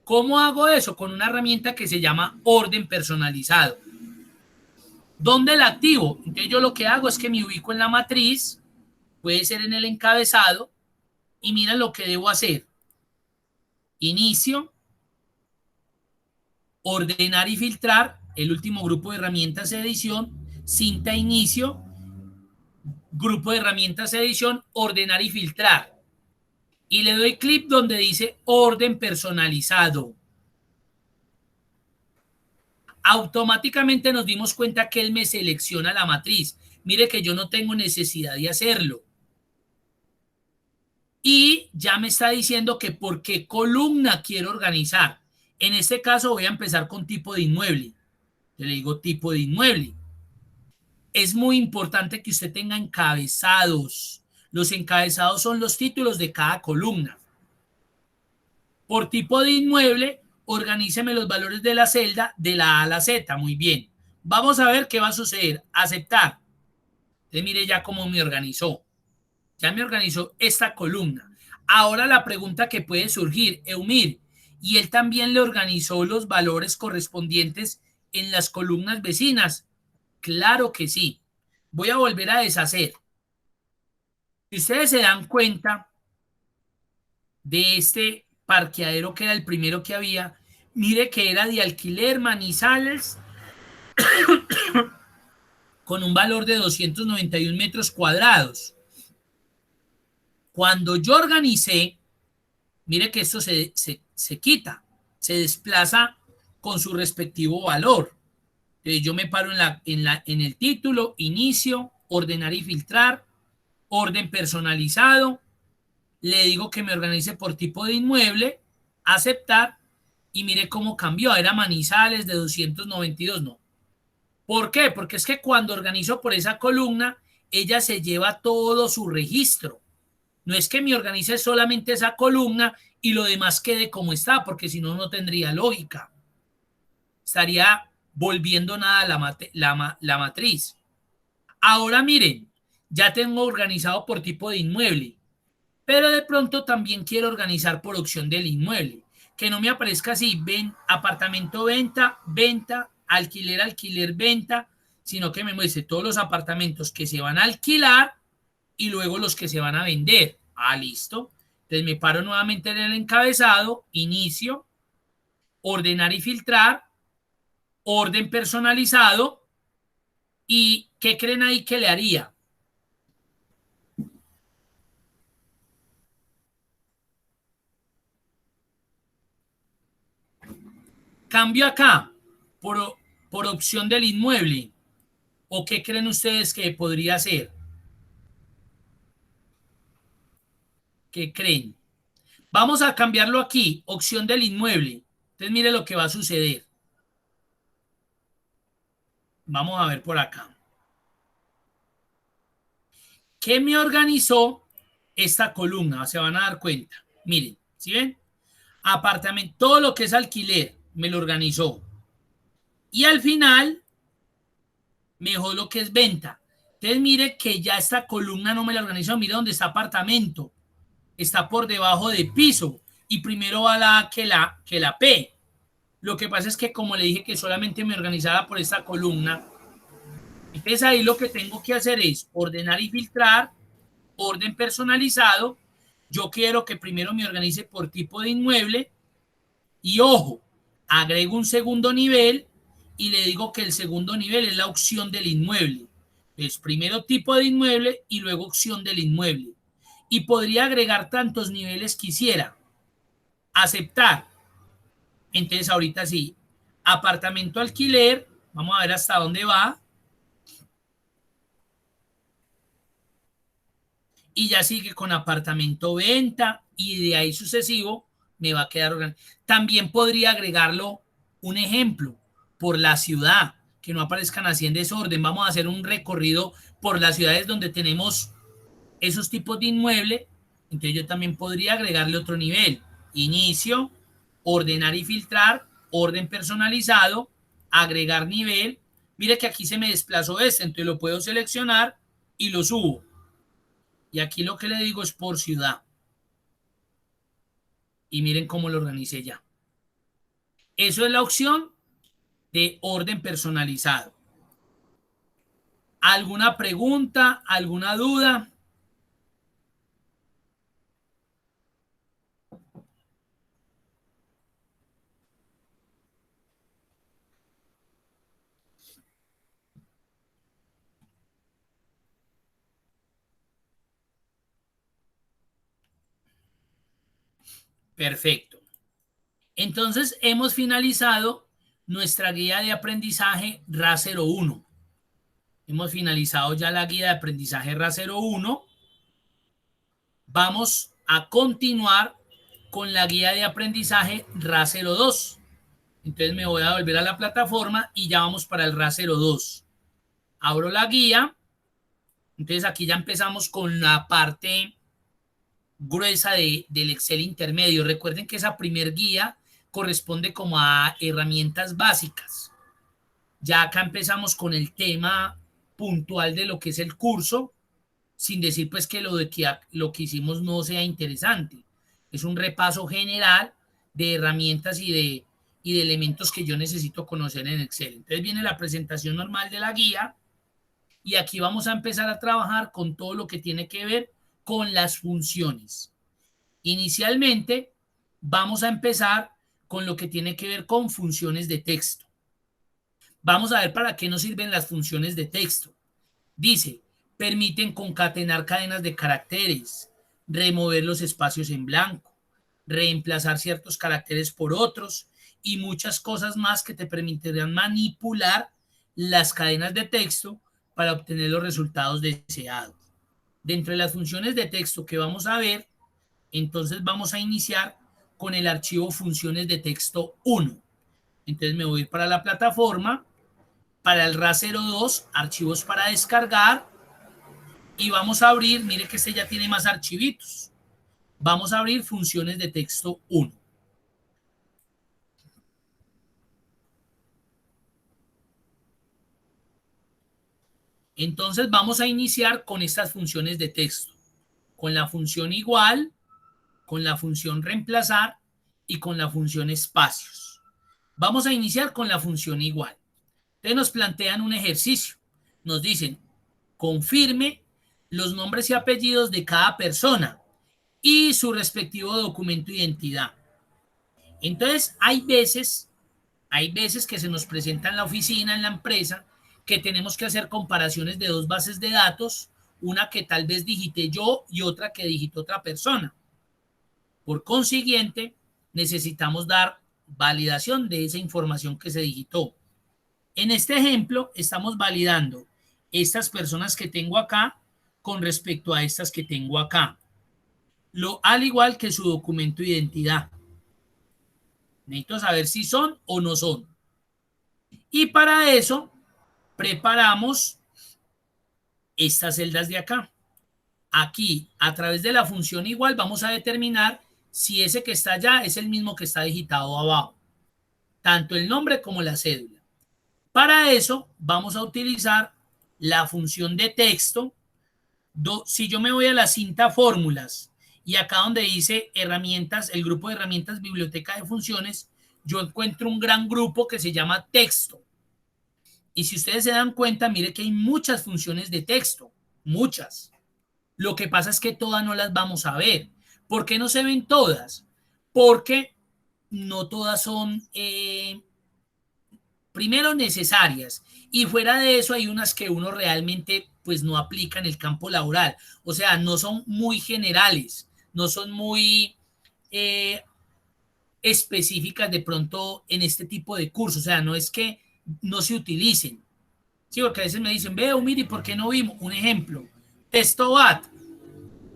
¿Cómo hago eso? Con una herramienta que se llama orden personalizado. ¿Dónde la activo? Entonces yo lo que hago es que me ubico en la matriz, puede ser en el encabezado, y mira lo que debo hacer. Inicio, ordenar y filtrar, el último grupo de herramientas de edición, cinta inicio, grupo de herramientas de edición, ordenar y filtrar. Y le doy clic donde dice orden personalizado. Automáticamente nos dimos cuenta que él me selecciona la matriz. Mire que yo no tengo necesidad de hacerlo. Y ya me está diciendo que por qué columna quiero organizar. En este caso voy a empezar con tipo de inmueble. Yo le digo tipo de inmueble. Es muy importante que usted tenga encabezados. Los encabezados son los títulos de cada columna. Por tipo de inmueble, organíceme los valores de la celda de la A a la Z. Muy bien. Vamos a ver qué va a suceder. Aceptar. Entonces mire ya cómo me organizó. Ya me organizó esta columna. Ahora la pregunta que puede surgir, Eumir, ¿y él también le organizó los valores correspondientes en las columnas vecinas? Claro que sí. Voy a volver a deshacer. Si ustedes se dan cuenta de este parqueadero que era el primero que había, mire que era de alquiler Manizales con un valor de 291 metros cuadrados. Cuando yo organicé, mire que esto se quita, se desplaza con su respectivo valor. Entonces yo me paro en el título, inicio, ordenar y filtrar, orden personalizado, le digo que me organice por tipo de inmueble, aceptar, y mire cómo cambió. Era Manizales de 292, no. ¿Por qué? Porque es que cuando organizo por esa columna, ella se lleva todo su registro. No es que me organice solamente esa columna y lo demás quede como está, porque si no, no tendría lógica. Estaría volviendo nada la matriz. Ahora miren, ya tengo organizado por tipo de inmueble, pero de pronto también quiero organizar por opción del inmueble. Que no me aparezca así, apartamento venta, venta, alquiler, alquiler, venta, sino que me muestre todos los apartamentos que se van a alquilar y luego los que se van a vender. Ah, listo. Entonces me paro nuevamente en el encabezado, inicio, ordenar y filtrar, orden personalizado. ¿Y qué creen ahí que le haría? Cambio acá por, por opción del inmueble. ¿O qué creen ustedes que podría ser? ¿Qué creen? Vamos a cambiarlo aquí, opción del inmueble. Entonces mire lo que va a suceder. Vamos a ver por acá. ¿Qué me organizó esta columna? Se van a dar cuenta. Miren, ¿sí ven? Apartamento, todo lo que es alquiler, me lo organizó. Y al final, mejor lo que es venta. Entonces mire que ya esta columna no me la organizó. Mire dónde está apartamento. Está por debajo de piso. Y primero va la A que la P. Lo que pasa es que como le dije que solamente me organizaba por esta columna, entonces ahí lo que tengo que hacer es ordenar y filtrar, orden personalizado. Yo quiero que primero me organice por tipo de inmueble y ojo, agrego un segundo nivel y le digo que el segundo nivel es la opción del inmueble. Es primero tipo de inmueble y luego opción del inmueble. Y podría agregar tantos niveles quisiera. Aceptar. Entonces ahorita sí, apartamento alquiler, vamos a ver hasta dónde va. Y ya sigue con apartamento venta y de ahí sucesivo me va a quedar organizado. También podría agregarlo un ejemplo por la ciudad, que no aparezcan así en desorden. Vamos a hacer un recorrido por las ciudades donde tenemos esos tipos de inmueble. Entonces yo también podría agregarle otro nivel. Inicio, ordenar y filtrar, orden personalizado, agregar nivel. Mire que aquí se me desplazó este, entonces lo puedo seleccionar y lo subo. Y aquí lo que le digo es por ciudad. Y miren cómo lo organicé ya. Eso es la opción de orden personalizado. ¿Alguna pregunta? ¿Alguna duda? Perfecto. Entonces, hemos finalizado nuestra guía de aprendizaje RA01. Hemos finalizado ya la guía de aprendizaje RA01. Vamos a continuar con la guía de aprendizaje RA02. Entonces me voy a volver a la plataforma y ya vamos para el RA02. Abro la guía. Entonces aquí ya empezamos con la parte gruesa del Excel intermedio. Recuerden que esa primer guía corresponde como a herramientas básicas. Ya acá empezamos con el tema puntual de lo que es el curso, sin decir pues que lo que hicimos no sea interesante. Es un repaso general de herramientas y de elementos que yo necesito conocer en Excel. Entonces viene la presentación normal de la guía y aquí vamos a empezar a trabajar con todo lo que tiene que ver con las funciones. Inicialmente vamos a empezar con lo que tiene que ver con funciones de texto. Vamos a ver para qué nos sirven las funciones de texto. Dice, permiten concatenar cadenas de caracteres, remover los espacios en blanco, reemplazar ciertos caracteres por otros y muchas cosas más que te permitirán manipular las cadenas de texto para obtener los resultados deseados. Dentro de las funciones de texto que vamos a ver, entonces vamos a iniciar con el archivo funciones de texto 1. Entonces me voy a ir para la plataforma, para el RA02, archivos para descargar, y vamos a abrir, mire que este ya tiene más archivitos. Vamos a abrir funciones de texto 1. Entonces vamos a iniciar con estas funciones de texto, con la función igual, con la función reemplazar y con la función espacios. Vamos a iniciar con la función igual. Entonces nos plantean un ejercicio. Nos dicen, confirme los nombres y apellidos de cada persona y su respectivo documento de identidad. Entonces hay veces que se nos presenta en la oficina, en la empresa, que tenemos que hacer comparaciones de dos bases de datos, una que tal vez digité yo y otra que digitó otra persona. Por consiguiente, necesitamos dar validación de esa información que se digitó. En este ejemplo, estamos validando estas personas que tengo acá con respecto a estas que tengo acá. Al igual que su documento de identidad. Necesito saber si son o no son. Y para eso, preparamos estas celdas de acá. Aquí, a través de la función igual, vamos a determinar si ese que está allá es el mismo que está digitado abajo. Tanto el nombre como la cédula. Para eso, vamos a utilizar la función de texto. Si yo me voy a la cinta fórmulas y acá donde dice herramientas, el grupo de herramientas biblioteca de funciones, yo encuentro un gran grupo que se llama texto. Y si ustedes se dan cuenta, mire que hay muchas funciones de texto, muchas. Lo que pasa es que todas no las vamos a ver. ¿Por qué no se ven todas? Porque no todas son, primero, necesarias. Y fuera de eso hay unas que uno realmente pues no aplica en el campo laboral. O sea, no son muy generales, no son muy específicas de pronto en este tipo de cursos. O sea, no es que no se utilicen. Sí, porque a veces me dicen, veo, mire, ¿por qué no vimos? Un ejemplo, texto BAT.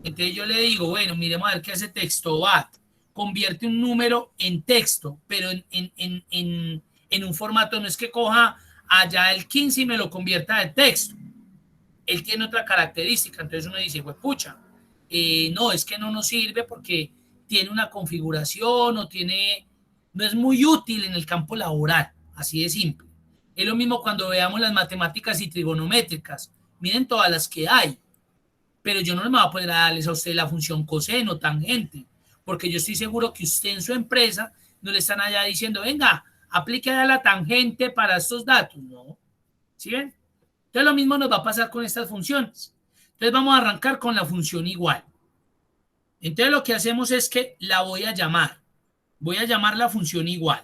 Entonces yo le digo, bueno, miremos a ver qué hace texto BAT. Convierte un número en texto, pero en un formato, no es que coja allá el 15 y me lo convierta en texto. Él tiene otra característica. Entonces uno dice, pues pucha, no, es que no nos sirve porque tiene una configuración o no es muy útil en el campo laboral, así de simple. Es lo mismo cuando veamos las matemáticas y trigonométricas. Miren todas las que hay, pero yo no me voy a poder darles a usted la función coseno, tangente, porque yo estoy seguro que usted en su empresa no le están allá diciendo, venga, aplique a la tangente para estos datos, ¿no? ¿Sí ven? Entonces lo mismo nos va a pasar con estas funciones. Entonces vamos a arrancar con la función igual. Entonces lo que hacemos es que la voy a llamar. Voy a llamar la función igual.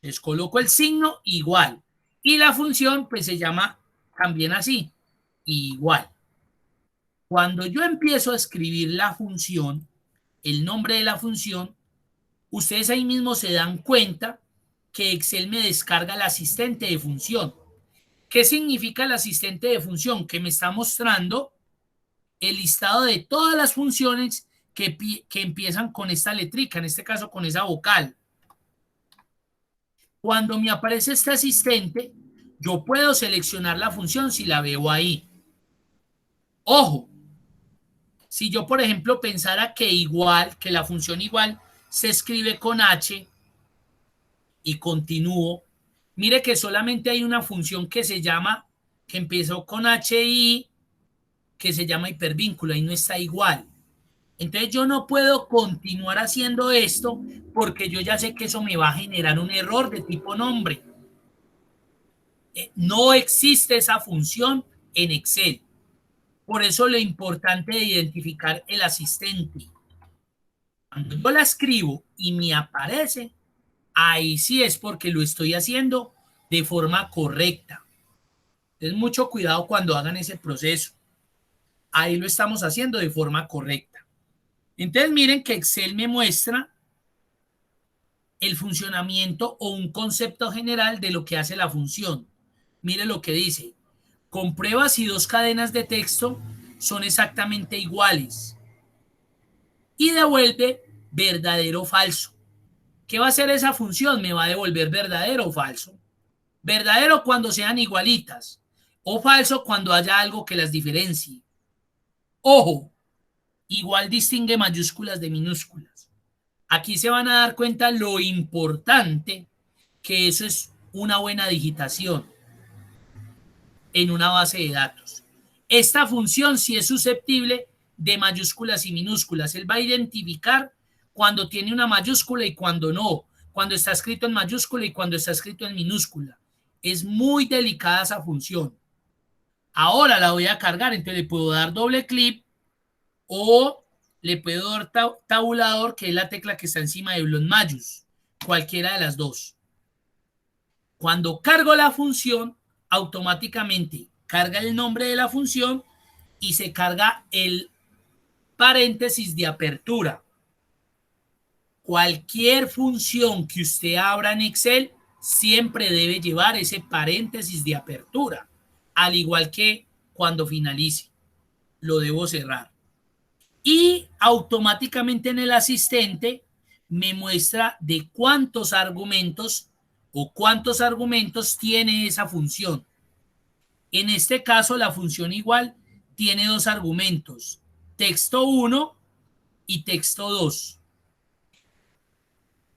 Les coloco el signo igual. Y la función pues se llama también así, igual. Cuando yo empiezo a escribir la función, el nombre de la función, ustedes ahí mismo se dan cuenta que Excel me descarga el asistente de función. ¿Qué significa el asistente de función? Que me está mostrando el listado de todas las funciones que empiezan con esta letrica, en este caso con esa vocal. Cuando me aparece este asistente, yo puedo seleccionar la función si la veo ahí. Ojo, si yo, por ejemplo, pensara que igual, que la función igual se escribe con H y continúo, mire que solamente hay una función que se llama, que empezó con HI, que se llama hipervínculo, y no está igual. Entonces yo no puedo continuar haciendo esto porque yo ya sé que eso me va a generar un error de tipo nombre. No existe esa función en Excel. Por eso lo importante de identificar el asistente. Cuando yo la escribo y me aparece, ahí sí es porque lo estoy haciendo de forma correcta. Entonces mucho cuidado cuando hagan ese proceso. Ahí lo estamos haciendo de forma correcta. Entonces miren que Excel me muestra el funcionamiento o un concepto general de lo que hace la función. Mire lo que dice. Comprueba si dos cadenas de texto son exactamente iguales y devuelve verdadero o falso. ¿Qué va a hacer esa función? Me va a devolver verdadero o falso. Verdadero cuando sean igualitas o falso cuando haya algo que las diferencie. Ojo, igual distingue mayúsculas de minúsculas. Aquí se van a dar cuenta lo importante que eso es una buena digitación en una base de datos. Esta función sí es susceptible de mayúsculas y minúsculas. Él va a identificar cuando tiene una mayúscula y cuando no, cuando está escrito en mayúscula y cuando está escrito en minúscula. Es muy delicada esa función. Ahora la voy a cargar, entonces le puedo dar doble clic o le puedo dar tabulador, que es la tecla que está encima de los mayús, cualquiera de las dos. Cuando cargo la función, automáticamente carga el nombre de la función y se carga el paréntesis de apertura. Cualquier función que usted abra en Excel siempre debe llevar ese paréntesis de apertura, al igual que cuando finalice. Lo debo cerrar. Y automáticamente en el asistente me muestra de cuántos argumentos o cuántos argumentos tiene esa función. En este caso, la función igual tiene dos argumentos, texto 1 y texto 2.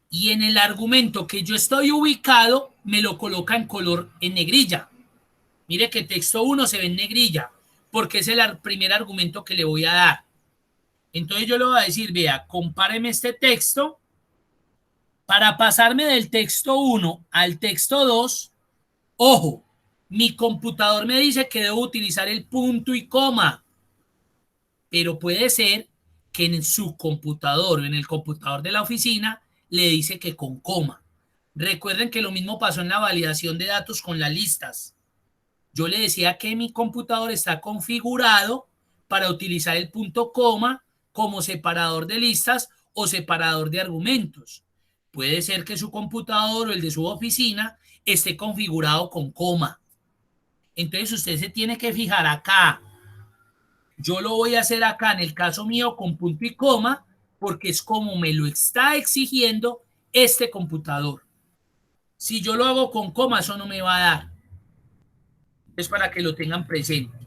Y en el argumento que yo estoy ubicado, me lo coloca en color en negrilla. Mire que texto 1 se ve en negrilla, porque es el primer argumento que le voy a dar. Entonces yo le voy a decir, vea, compáreme este texto. Para pasarme del texto 1 al texto 2, ojo, mi computador me dice que debo utilizar el punto y coma, pero puede ser que en su computador o en el computador de la oficina le dice que con coma. Recuerden que lo mismo pasó en la validación de datos con las listas. Yo le decía que mi computador está configurado para utilizar el punto coma como separador de listas o separador de argumentos. Puede ser que su computador o el de su oficina esté configurado con coma. Entonces usted se tiene que fijar acá. Yo lo voy a hacer acá en el caso mío con punto y coma porque es como me lo está exigiendo este computador. Si yo lo hago con coma, eso no me va a dar. Es para que lo tengan presente.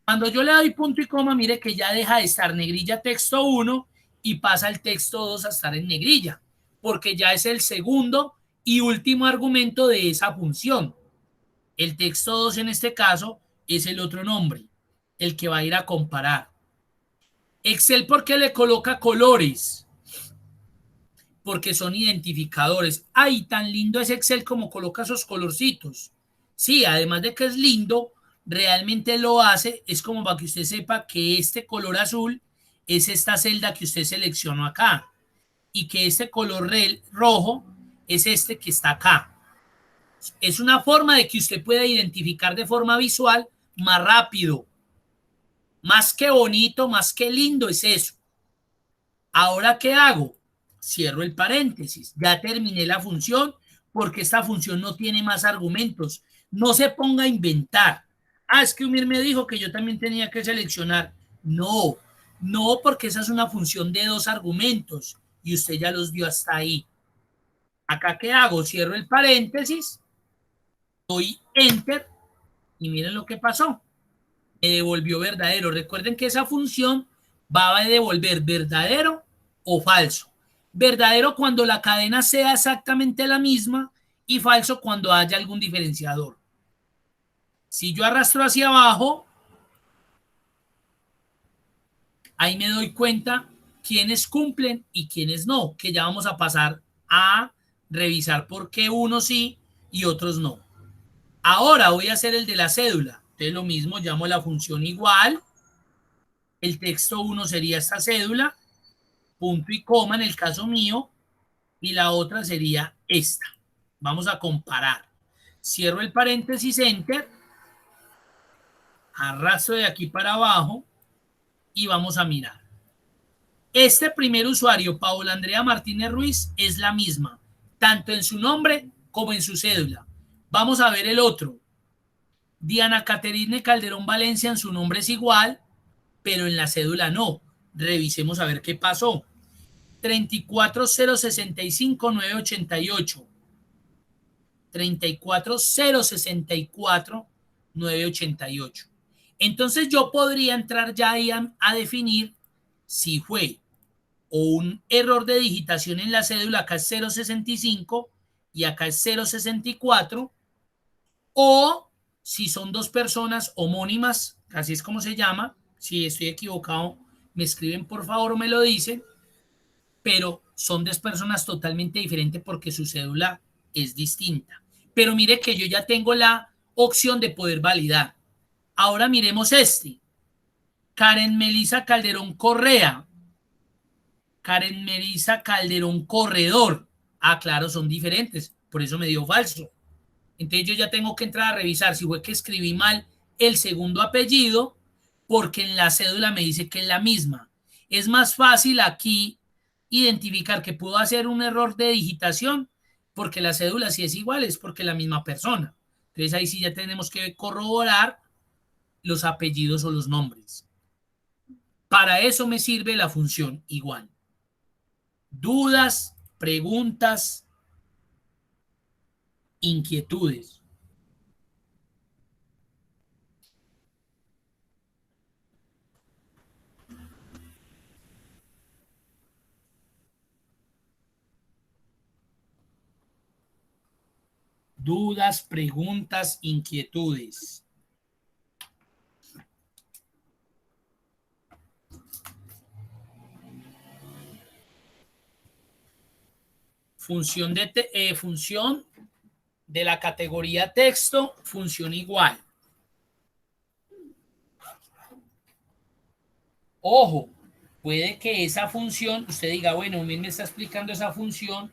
Cuando yo le doy punto y coma, mire que ya deja de estar negrilla texto 1 y pasa el texto 2 a estar en negrilla, porque ya es el segundo y último argumento de esa función. El texto 2 en este caso es el otro nombre, el que va a ir a comparar. Excel, ¿por qué le coloca colores? Porque son identificadores. ¡Ay, tan lindo es Excel como coloca esos colorcitos! Sí, además de que es lindo, realmente lo hace, es como para que usted sepa que este color azul es esta celda que usted seleccionó acá y que este color rojo es este que está acá. Es una forma de que usted pueda identificar de forma visual más rápido. Más que bonito, más que lindo es eso. Ahora, ¿qué hago? Cierro el paréntesis. Ya terminé la función porque esta función no tiene más argumentos. No se ponga a inventar. Ah, es que Umir me dijo que yo también tenía que seleccionar. No, no, porque esa es una función de dos argumentos y usted ya los dio hasta ahí. Acá, ¿qué hago? Cierro el paréntesis, doy enter y miren lo que pasó. Me devolvió verdadero. Recuerden que esa función va a devolver verdadero o falso. Verdadero cuando la cadena sea exactamente la misma y falso cuando haya algún diferenciador. Si yo arrastro hacia abajo, ahí me doy cuenta quiénes cumplen y quiénes no, que ya vamos a pasar a revisar por qué unos sí y otros no. Ahora voy a hacer el de la cédula. Entonces lo mismo, llamo la función igual. El texto 1 sería esta cédula, punto y coma en el caso mío, y la otra sería esta. Vamos a comparar. Cierro el paréntesis, enter, arrastro de aquí para abajo y vamos a mirar. Este primer usuario, Paola Andrea Martínez Ruiz, es la misma, tanto en su nombre como en su cédula. Vamos a ver el otro. Diana Caterine Calderón Valencia, en su nombre es igual, pero en la cédula no. Revisemos a ver qué pasó. 34065988. 34064988. Entonces yo podría entrar ya ahí a definir si fue o un error de digitación en la cédula, acá es 065 y acá es 064, o si son dos personas homónimas, así es como se llama. Si estoy equivocado, me escriben por favor o me lo dicen, pero son dos personas totalmente diferentes porque su cédula es distinta. Pero mire que yo ya tengo la opción de poder validar. Ahora miremos este. Karen Melisa Calderón Correa. Karen Melisa Calderón Corredor. Ah, claro, son diferentes. Por eso me dio falso. Entonces yo ya tengo que entrar a revisar si fue que escribí mal el segundo apellido, porque en la cédula me dice que es la misma. Es más fácil aquí identificar que puedo hacer un error de digitación, porque la cédula sí es igual, es porque es la misma persona. Entonces ahí sí ya tenemos que corroborar los apellidos o los nombres. Para eso me sirve la función igual. Dudas, preguntas, inquietudes. Dudas, preguntas, inquietudes. Función de la categoría texto, función igual. Ojo, puede que esa función, usted diga, bueno, me está explicando esa función,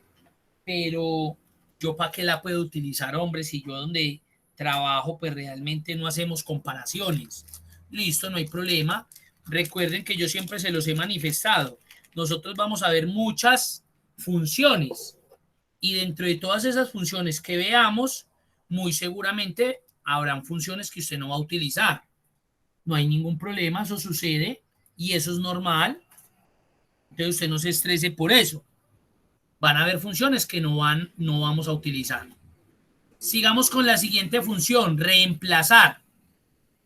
pero yo para qué la puedo utilizar, hombre, si yo donde trabajo, pues realmente no hacemos comparaciones. Listo, no hay problema. Recuerden que yo siempre se los he manifestado. Nosotros vamos a ver muchas funciones y dentro de todas esas funciones que veamos, muy seguramente habrán funciones que usted no va a utilizar. No hay ningún problema, eso sucede y eso es normal. Entonces usted no se estrese por eso. Van a haber funciones que no vamos a utilizar. Sigamos con la siguiente función, reemplazar.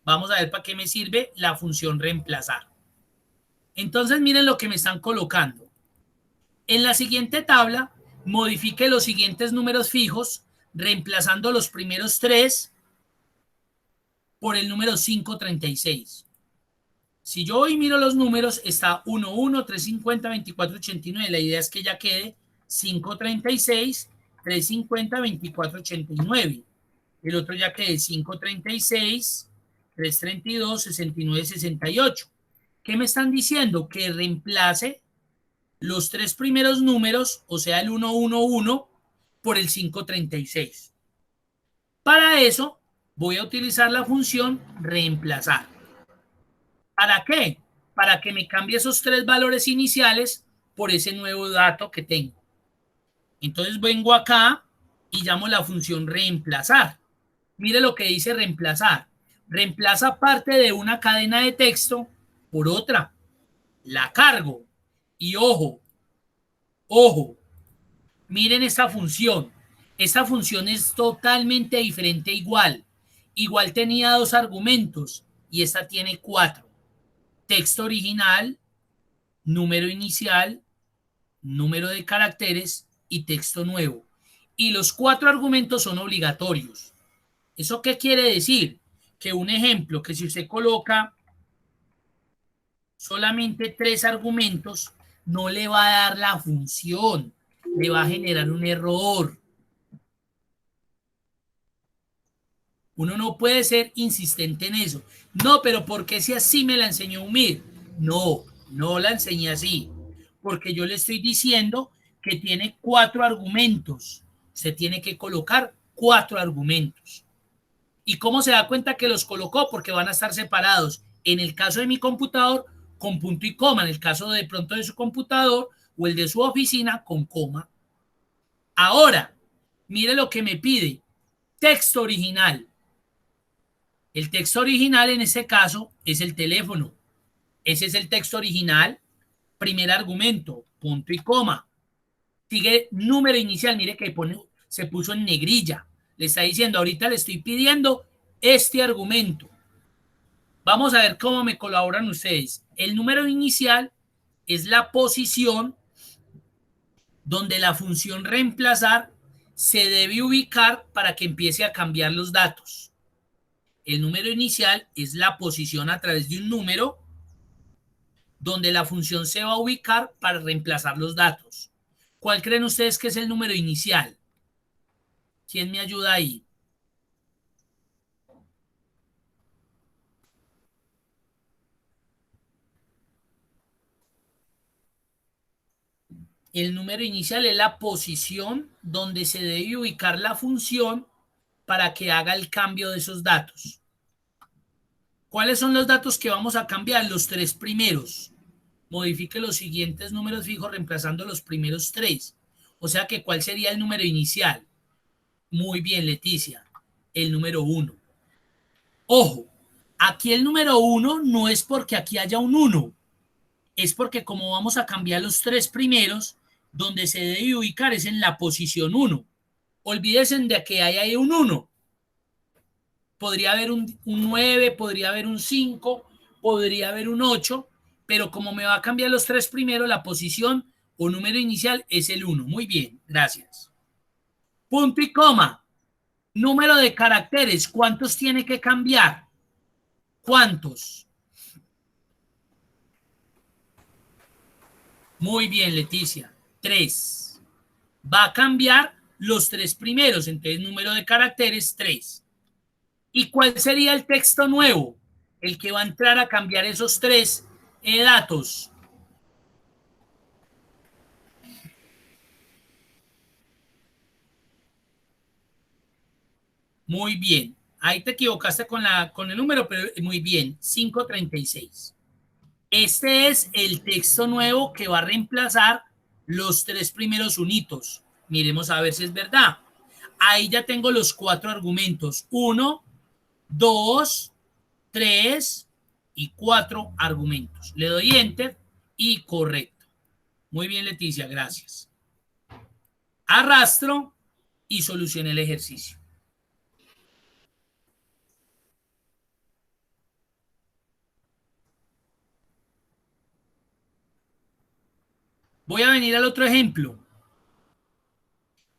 Vamos a ver para qué me sirve la función reemplazar. Entonces miren lo que me están colocando. En la siguiente tabla, modifique los siguientes números fijos, reemplazando los primeros tres por el número 536. Si yo hoy miro los números, está 1, 1, 350, 24, 89. La idea es que ya quede 536, 350, 24, 89. el otro ya que es 536, 332, 69, 68. ¿Qué me están diciendo? Que reemplace los tres primeros números, o sea, el 111, por el 536. Para eso, voy a utilizar la función reemplazar. ¿Para qué? Para que me cambie esos tres valores iniciales por ese nuevo dato que tengo. Entonces vengo acá y llamo la función reemplazar. Mire lo que dice reemplazar. Reemplaza parte de una cadena de texto por otra. La cargo. Y ojo, ojo, miren esta función. Esta función es totalmente diferente igual. Igual tenía dos argumentos y esta tiene cuatro. Texto original, número inicial, número de caracteres y texto nuevo. Y los cuatro argumentos son obligatorios. ¿Eso qué quiere decir? Que un ejemplo, que si usted coloca solamente tres argumentos, no le va a dar la función, le va a generar un error. Uno no puede ser insistente en eso. No, pero ¿por qué si así me la enseñó Umir? No, no la enseñé así. Porque yo le estoy diciendo que tiene cuatro argumentos. Se tiene que colocar cuatro argumentos. ¿Y cómo se da cuenta que los colocó? Porque van a estar separados. En el caso de mi computador, con punto y coma. En el caso de pronto de su computador o el de su oficina, con coma. Ahora, mire lo que me pide. Texto original. El texto original en este caso es el teléfono. Ese es el texto original. Primer argumento, punto y coma. Sigue número inicial, mire que se puso en negrilla. Le está diciendo, ahorita le estoy pidiendo este argumento. Vamos a ver cómo me colaboran ustedes. El número inicial es la posición donde la función reemplazar se debe ubicar para que empiece a cambiar los datos. El número inicial es la posición a través de un número donde la función se va a ubicar para reemplazar los datos. ¿Cuál creen ustedes que es el número inicial? ¿Quién me ayuda ahí? El número inicial es la posición donde se debe ubicar la función para que haga el cambio de esos datos. ¿Cuáles son los datos que vamos a cambiar? Los tres primeros. Modifique los siguientes números fijos reemplazando los primeros tres. O sea que, ¿cuál sería el número inicial? Muy bien, Leticia. El número 1. Ojo, aquí el número 1 no es porque aquí haya un 1. Es porque como vamos a cambiar los tres primeros, donde se debe ubicar es en la posición 1. Olvídense de que hay un 1. Podría haber un 9, podría haber un 5, podría haber un 8, pero como me va a cambiar los tres primeros, la posición o número inicial es el 1. Muy bien, gracias. Punto y coma. Número de caracteres, ¿cuántos tiene que cambiar? ¿Cuántos? Muy bien, Leticia. 3. Va a cambiar los tres primeros, entonces número de caracteres 3. ¿Y cuál sería el texto nuevo? El que va a entrar a cambiar esos tres datos. Muy bien. Ahí te equivocaste con el número, pero muy bien. 536. Este es el texto nuevo que va a reemplazar los tres primeros unitos. Miremos a ver si es verdad. Ahí ya tengo los cuatro argumentos. 1, 2, 3 y 4 argumentos. Le doy enter y correcto. Muy bien, Leticia, gracias. Arrastro y solucioné el ejercicio. Voy a venir al otro ejemplo.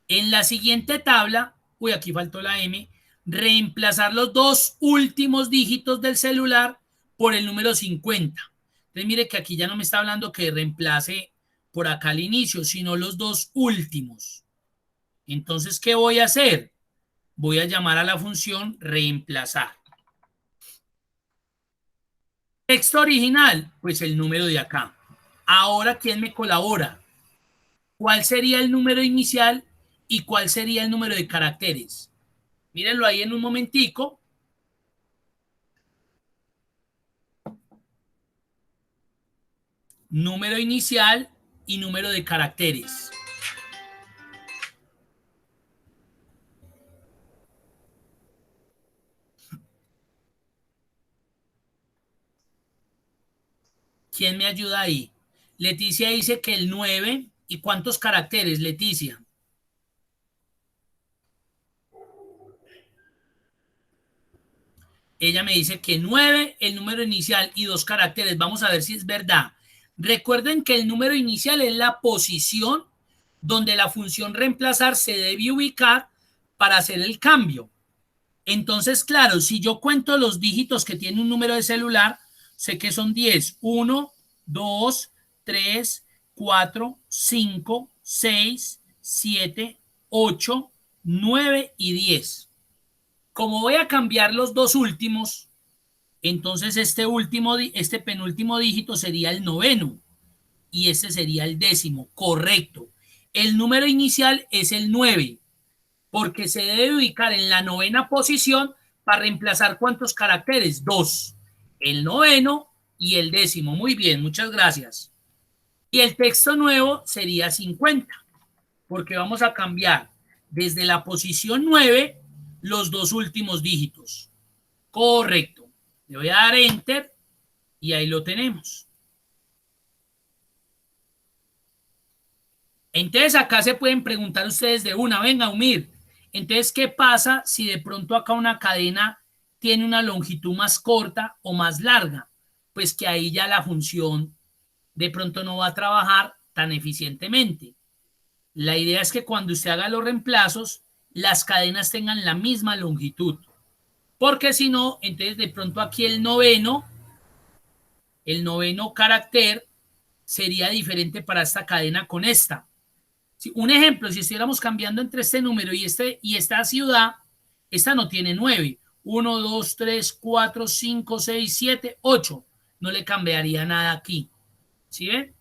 En la siguiente tabla, uy, aquí faltó la M, reemplazar los dos últimos dígitos del celular por el número 50. Entonces, mire que aquí ya no me está hablando que reemplace por acá al inicio, sino los dos últimos. Entonces, ¿qué voy a hacer? voy a llamar a la función reemplazar. Texto original, pues el número de acá. Ahora, ¿quién me colabora? ¿Cuál sería el número inicial y cuál sería el número de caracteres? Mírenlo ahí en un momentico. Número inicial y número de caracteres. ¿Quién me ayuda ahí? Leticia dice que el 9. ¿Y cuántos caracteres, Leticia? Ella me dice que 9, el número inicial y 2 caracteres. Vamos a ver si es verdad. Recuerden que el número inicial es la posición donde la función reemplazar se debe ubicar para hacer el cambio. Entonces, claro, si yo cuento los dígitos que tiene un número de celular, sé que son 10. 1, 2, 3, 4, 5, 6, 7, 8, 9 y 10. Como voy a cambiar los dos últimos, entonces este penúltimo dígito sería el noveno y este sería el décimo. Correcto. El número inicial es el 9 porque se debe ubicar en la novena posición para reemplazar ¿cuántos caracteres? 2. El noveno y el décimo. Muy bien, muchas gracias. Y el texto nuevo sería 50 porque vamos a cambiar desde la posición 9 los dos últimos dígitos. Correcto. Le voy a dar Enter y ahí lo tenemos. Entonces acá se pueden preguntar ustedes de una, venga, Umir. Entonces, ¿qué pasa si de pronto acá una cadena tiene una longitud más corta o más larga? Pues que ahí ya la función de pronto no va a trabajar tan eficientemente. La idea es que cuando usted haga los reemplazos, las cadenas tengan la misma longitud. Porque si no, entonces de pronto aquí el noveno carácter sería diferente para esta cadena con esta. Un ejemplo, si estuviéramos cambiando entre este número y esta ciudad, esta no tiene 9. 1, 2, 3, 4, 5, 6, 7, 8. No le cambiaría nada aquí. ¿Sí ven?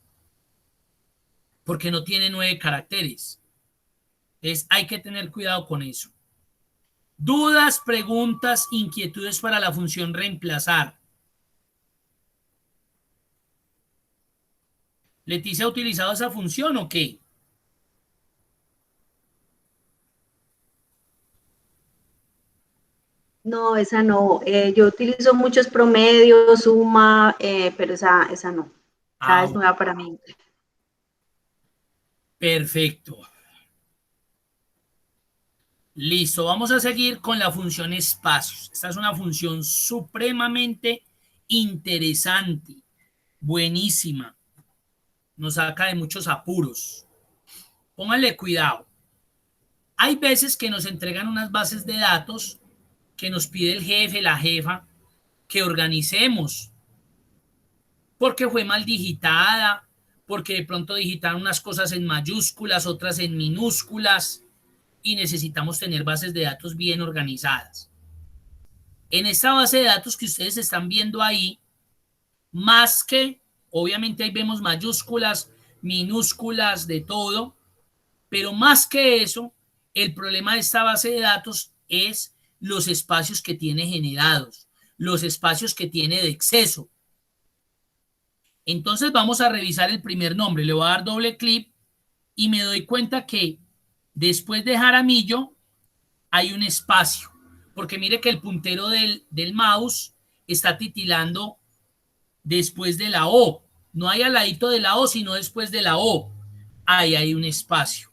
Porque no tiene 9 caracteres. Entonces hay que tener cuidado con eso. Dudas, preguntas, inquietudes para la función reemplazar. ¿Leticia ha utilizado esa función o qué? No, esa no. Yo utilizo muchos promedios, suma, pero esa no. Esa es nueva para mí. Perfecto. Listo, vamos a seguir con la función espacios. Esta es una función supremamente interesante, buenísima. Nos saca de muchos apuros. Pónganle cuidado. Hay veces que nos entregan unas bases de datos que nos pide el jefe, la jefa, que organicemos, porque fue mal digitada, porque de pronto digitaron unas cosas en mayúsculas, otras en minúsculas, y necesitamos tener bases de datos bien organizadas. En esta base de datos que ustedes están viendo ahí, más que, obviamente ahí vemos mayúsculas, minúsculas, de todo, pero más que eso, el problema de esta base de datos es los espacios que tiene generados, los espacios que tiene de exceso. Entonces vamos a revisar el primer nombre, le voy a dar doble clic y me doy cuenta que después de Jaramillo hay un espacio, porque mire que el puntero del mouse está titilando después de la O, no hay al ladito de la O, sino después de la O, ahí hay un espacio.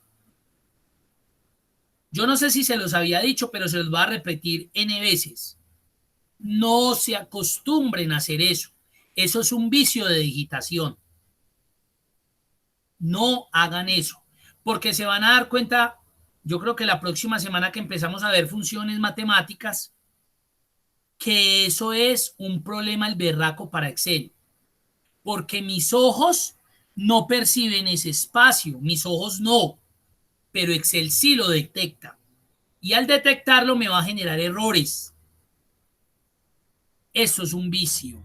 Yo no sé si se los había dicho, pero se los voy a repetir N veces. No se acostumbren a hacer eso. Eso es un vicio de digitación. No hagan eso, porque se van a dar cuenta, yo creo que la próxima semana que empezamos a ver funciones matemáticas, que eso es un problema el berraco para Excel, porque mis ojos no perciben ese espacio, mis ojos no, pero Excel sí lo detecta. Y al detectarlo me va a generar errores. Eso es un vicio.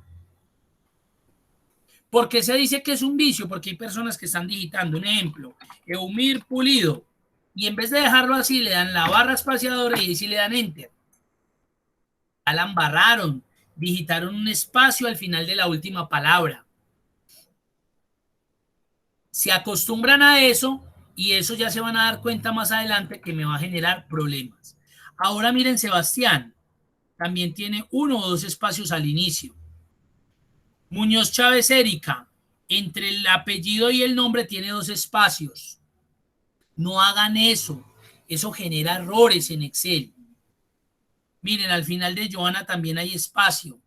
¿Por qué se dice que es un vicio? Porque hay personas que están digitando, un ejemplo, Eumir Pulido, y en vez de dejarlo así, le dan la barra espaciadora y ahí sí le dan enter. Ya la embarraron, digitaron un espacio al final de la última palabra. Se acostumbran a eso y eso ya se van a dar cuenta más adelante que me va a generar problemas. Ahora miren, Sebastián, también tiene 1 o 2 espacios al inicio. Muñoz Chávez Erika, entre el apellido y el nombre tiene 2 espacios. No hagan eso. Eso genera errores en Excel. Miren, al final de Joana también hay espacio.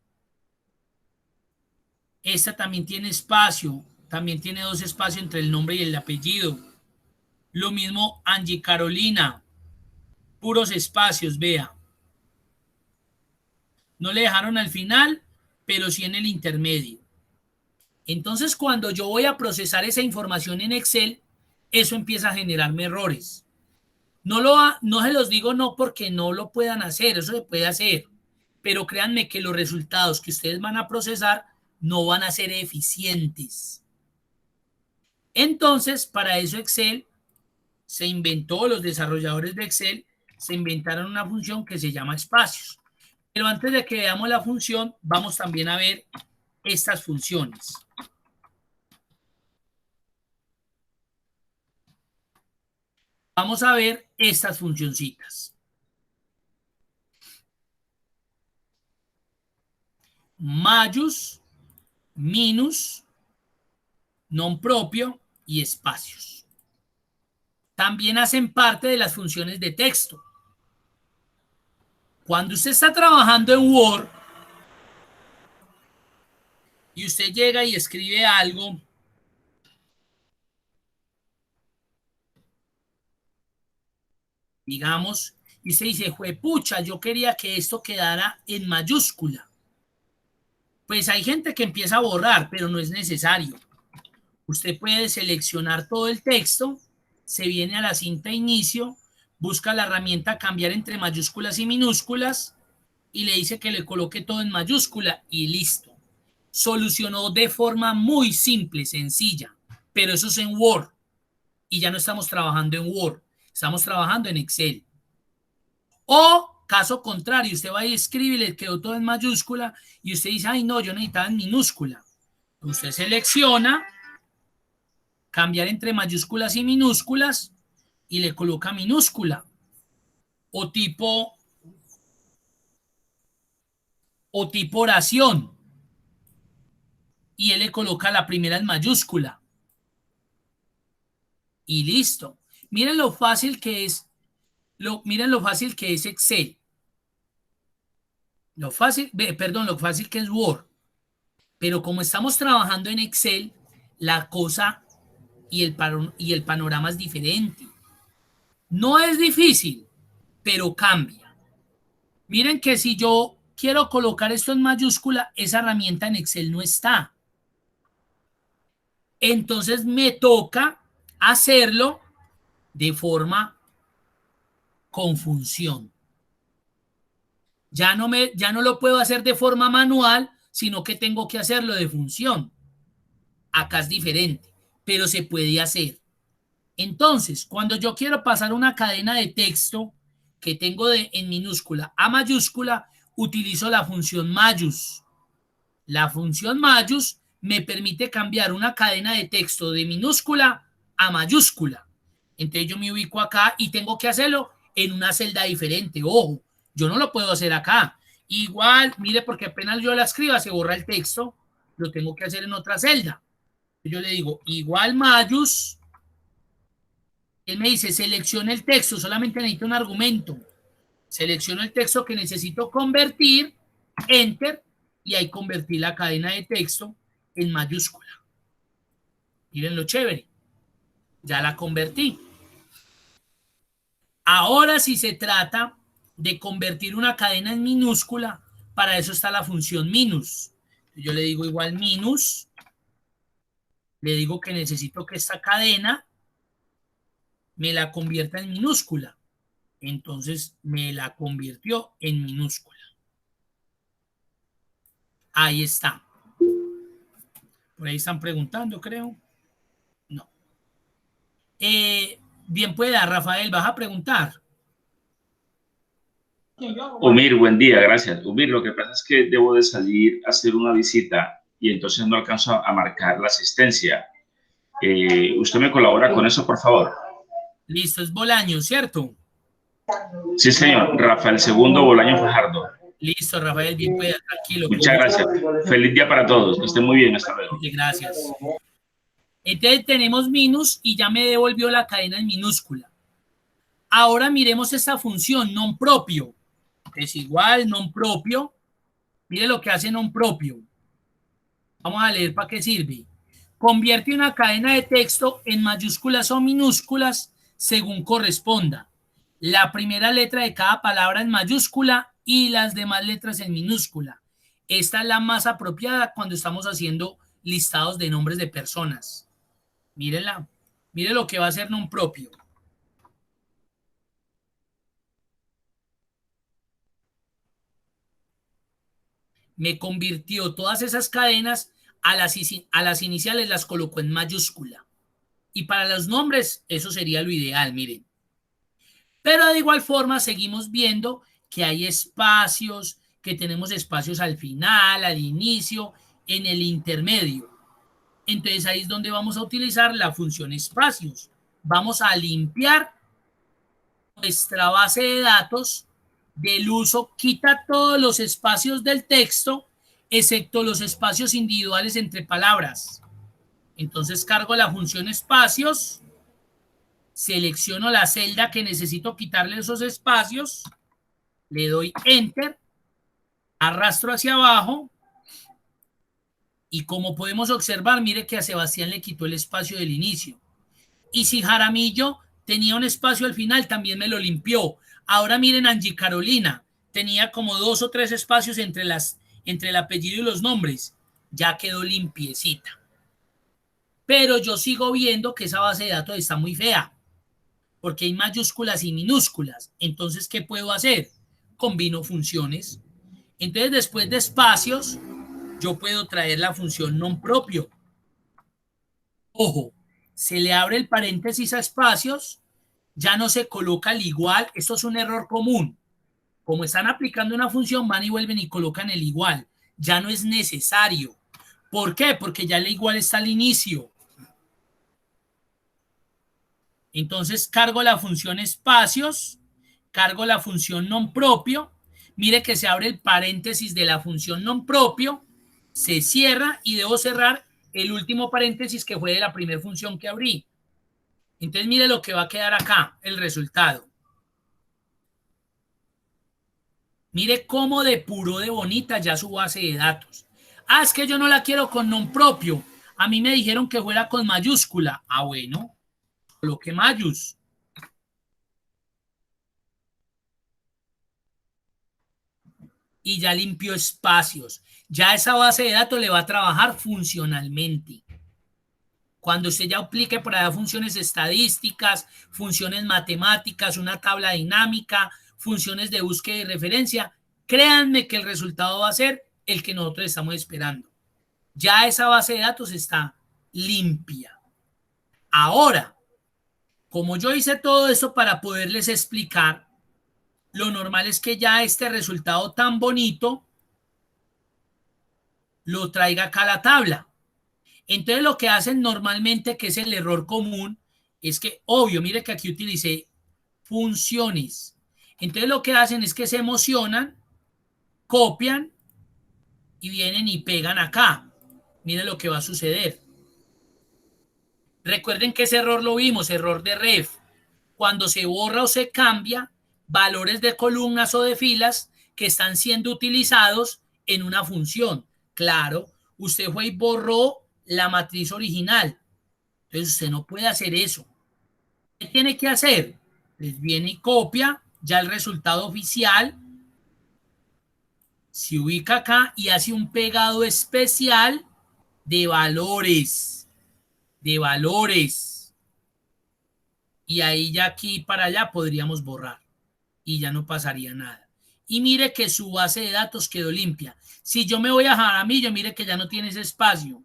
Esta también tiene espacio. También tiene 2 espacios entre el nombre y el apellido. Lo mismo Angie Carolina. Puros espacios, vea. No le dejaron al final, pero sí en el intermedio. Entonces, cuando yo voy a procesar esa información en Excel, eso empieza a generarme errores. No se los digo no porque no lo puedan hacer, eso se puede hacer, pero créanme que los resultados que ustedes van a procesar no van a ser eficientes. Entonces, para eso Excel se inventó, los desarrolladores de Excel se inventaron una función que se llama espacios. Pero antes de que veamos la función, vamos también a ver estas funciones. Vamos a ver estas funcioncitas. Mayús, minus, non propio y espacios. También hacen parte de las funciones de texto. Cuando usted está trabajando en Word y usted llega y escribe algo, digamos, y usted dice, juepucha, yo quería que esto quedara en mayúscula. Pues hay gente que empieza a borrar, pero no es necesario. Usted puede seleccionar todo el texto, se viene a la cinta inicio, busca la herramienta cambiar entre mayúsculas y minúsculas y le dice que le coloque todo en mayúscula y listo. Solucionó de forma muy simple, sencilla, pero eso es en Word y ya no estamos trabajando en Word, estamos trabajando en Excel. O caso contrario, usted va y escribe y le quedó todo en mayúscula y usted dice, ay no, yo necesitaba en minúscula. Usted selecciona cambiar entre mayúsculas y minúsculas y le coloca minúscula o tipo oración y él le coloca la primera en mayúscula y listo. Miren lo fácil que es, miren lo fácil que es Excel. Lo fácil que es Word. Pero como estamos trabajando en Excel, la cosa y el panorama es diferente. No es difícil, pero cambia. Miren que si yo quiero colocar esto en mayúscula, esa herramienta en Excel no está. Entonces me toca hacerlo de forma con función. Ya no lo puedo hacer de forma manual, sino que tengo que hacerlo de función. Acá es diferente, pero se puede hacer. Entonces, cuando yo quiero pasar una cadena de texto que tengo en minúscula a mayúscula, utilizo la función mayús. La función mayús me permite cambiar una cadena de texto de minúscula a mayúscula. Entonces yo me ubico acá y tengo que hacerlo en una celda diferente. Ojo, yo no lo puedo hacer acá. Igual, mire, porque apenas yo la escriba se borra el texto, lo tengo que hacer en otra celda. Yo le digo igual mayús. Él me dice, selecciona el texto, solamente necesito un argumento. Selecciono el texto que necesito convertir, enter, y ahí convertí la cadena de texto en mayúscula. Miren lo chévere. Ya la convertí. Ahora si se trata de convertir una cadena en minúscula, para eso está la función minus. Yo le digo igual minus, le digo que necesito que esta cadena me la convierta en minúscula. Entonces me la convirtió en minúscula. Ahí está. Por ahí están preguntando, creo. No. Bien pueda, Rafael, ¿vas a preguntar? Umir, buen día, gracias. Umir, lo que pasa es que debo de salir a hacer una visita y entonces no alcanzo a marcar la asistencia. ¿Usted me colabora con eso, por favor? Listo, es Bolaño, ¿cierto? Sí, señor. Rafael Segundo Bolaño Fajardo. Listo, Rafael, bien pueda, tranquilo. Muchas gracias. Feliz día para todos. Que estén muy bien. Hasta luego. Gracias. Entonces tenemos minus y ya me devolvió la cadena en minúscula. Ahora miremos esta función, non propio. Es igual, non propio. Mire lo que hace non propio. Vamos a leer para qué sirve. Convierte una cadena de texto en mayúsculas o minúsculas según corresponda. La primera letra de cada palabra en mayúscula y las demás letras en minúscula. Esta es la más apropiada cuando estamos haciendo listados de nombres de personas. Mírenla. Mire lo que va a hacer non propio. Me convirtió todas esas cadenas a las iniciales, las colocó en mayúscula. Y para los nombres, eso sería lo ideal, miren. Pero de igual forma, seguimos viendo que hay espacios, que tenemos espacios al final, al inicio, en el intermedio. Entonces ahí es donde vamos a utilizar la función espacios. Vamos a limpiar nuestra base de datos del uso, quita todos los espacios del texto, excepto los espacios individuales entre palabras. Entonces cargo la función espacios, selecciono la celda que necesito quitarle esos espacios, le doy enter, arrastro hacia abajo y como podemos observar, mire que a Sebastián le quitó el espacio del inicio. Y si Jaramillo tenía un espacio al final, también me lo limpió. Ahora miren Angie Carolina, tenía como 2 o 3 espacios entre el apellido y los nombres. Ya quedó limpiecita. Pero yo sigo viendo que esa base de datos está muy fea, porque hay mayúsculas y minúsculas. Entonces, ¿qué puedo hacer? Combino funciones. Entonces, después de espacios, yo puedo traer la función non propio. Ojo, se le abre el paréntesis a espacios, ya no se coloca el igual. Esto es un error común. Como están aplicando una función, van y vuelven y colocan el igual. Ya no es necesario. ¿Por qué? Porque ya el igual está al inicio. Entonces cargo la función espacios, cargo la función non propio. Mire que se abre el paréntesis de la función non propio, se cierra y debo cerrar el último paréntesis que fue de la primera función que abrí. Entonces mire lo que va a quedar acá, el resultado. Mire cómo depuró de bonita ya su base de datos. Ah, es que yo no la quiero con non propio. A mí me dijeron que fuera con mayúscula. Ah, bueno, coloque mayús. Y ya limpió espacios. Ya esa base de datos le va a trabajar funcionalmente. Cuando usted ya aplique por allá funciones estadísticas, funciones matemáticas, una tabla dinámica, funciones de búsqueda y referencia, créanme que el resultado va a ser el que nosotros estamos esperando. Ya esa base de datos está limpia. Ahora, como yo hice todo eso para poderles explicar, lo normal es que ya este resultado tan bonito lo traiga acá a la tabla. Entonces lo que hacen normalmente, que es el error común, es que, obvio, mire que aquí utilicé funciones. Entonces lo que hacen es que se emocionan, copian y vienen y pegan acá. Mire lo que va a suceder. Recuerden que ese error lo vimos, error de ref. Cuando se borra o se cambia valores de columnas o de filas que están siendo utilizados en una función. Claro, usted fue y borró la matriz original. Entonces usted no puede hacer eso. ¿Qué tiene que hacer? Pues viene y copia ya el resultado oficial, se ubica acá y hace un pegado especial de valores. Y ahí ya aquí para allá podríamos borrar. y ya no pasaría nada. Y mire que su base de datos quedó limpia. Si yo me voy a Jaramillo, mire que ya no tiene ese espacio.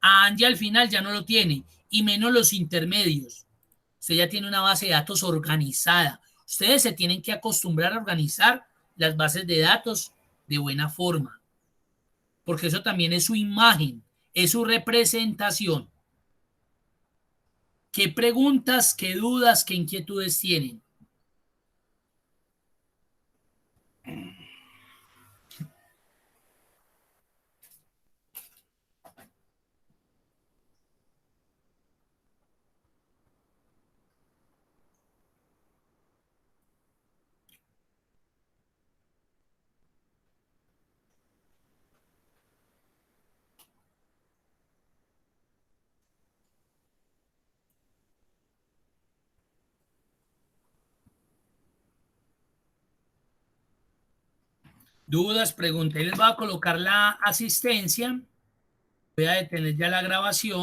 A Angie al final ya no lo tiene, y menos los intermedios. Usted ya tiene una base de datos organizada. Ustedes se tienen que acostumbrar a organizar las bases de datos de buena forma, porque eso también es su imagen, es su representación. ¿Qué preguntas, qué dudas, qué inquietudes tienen? Dudas, preguntas. Les voy a colocar la asistencia. Voy a detener ya la grabación.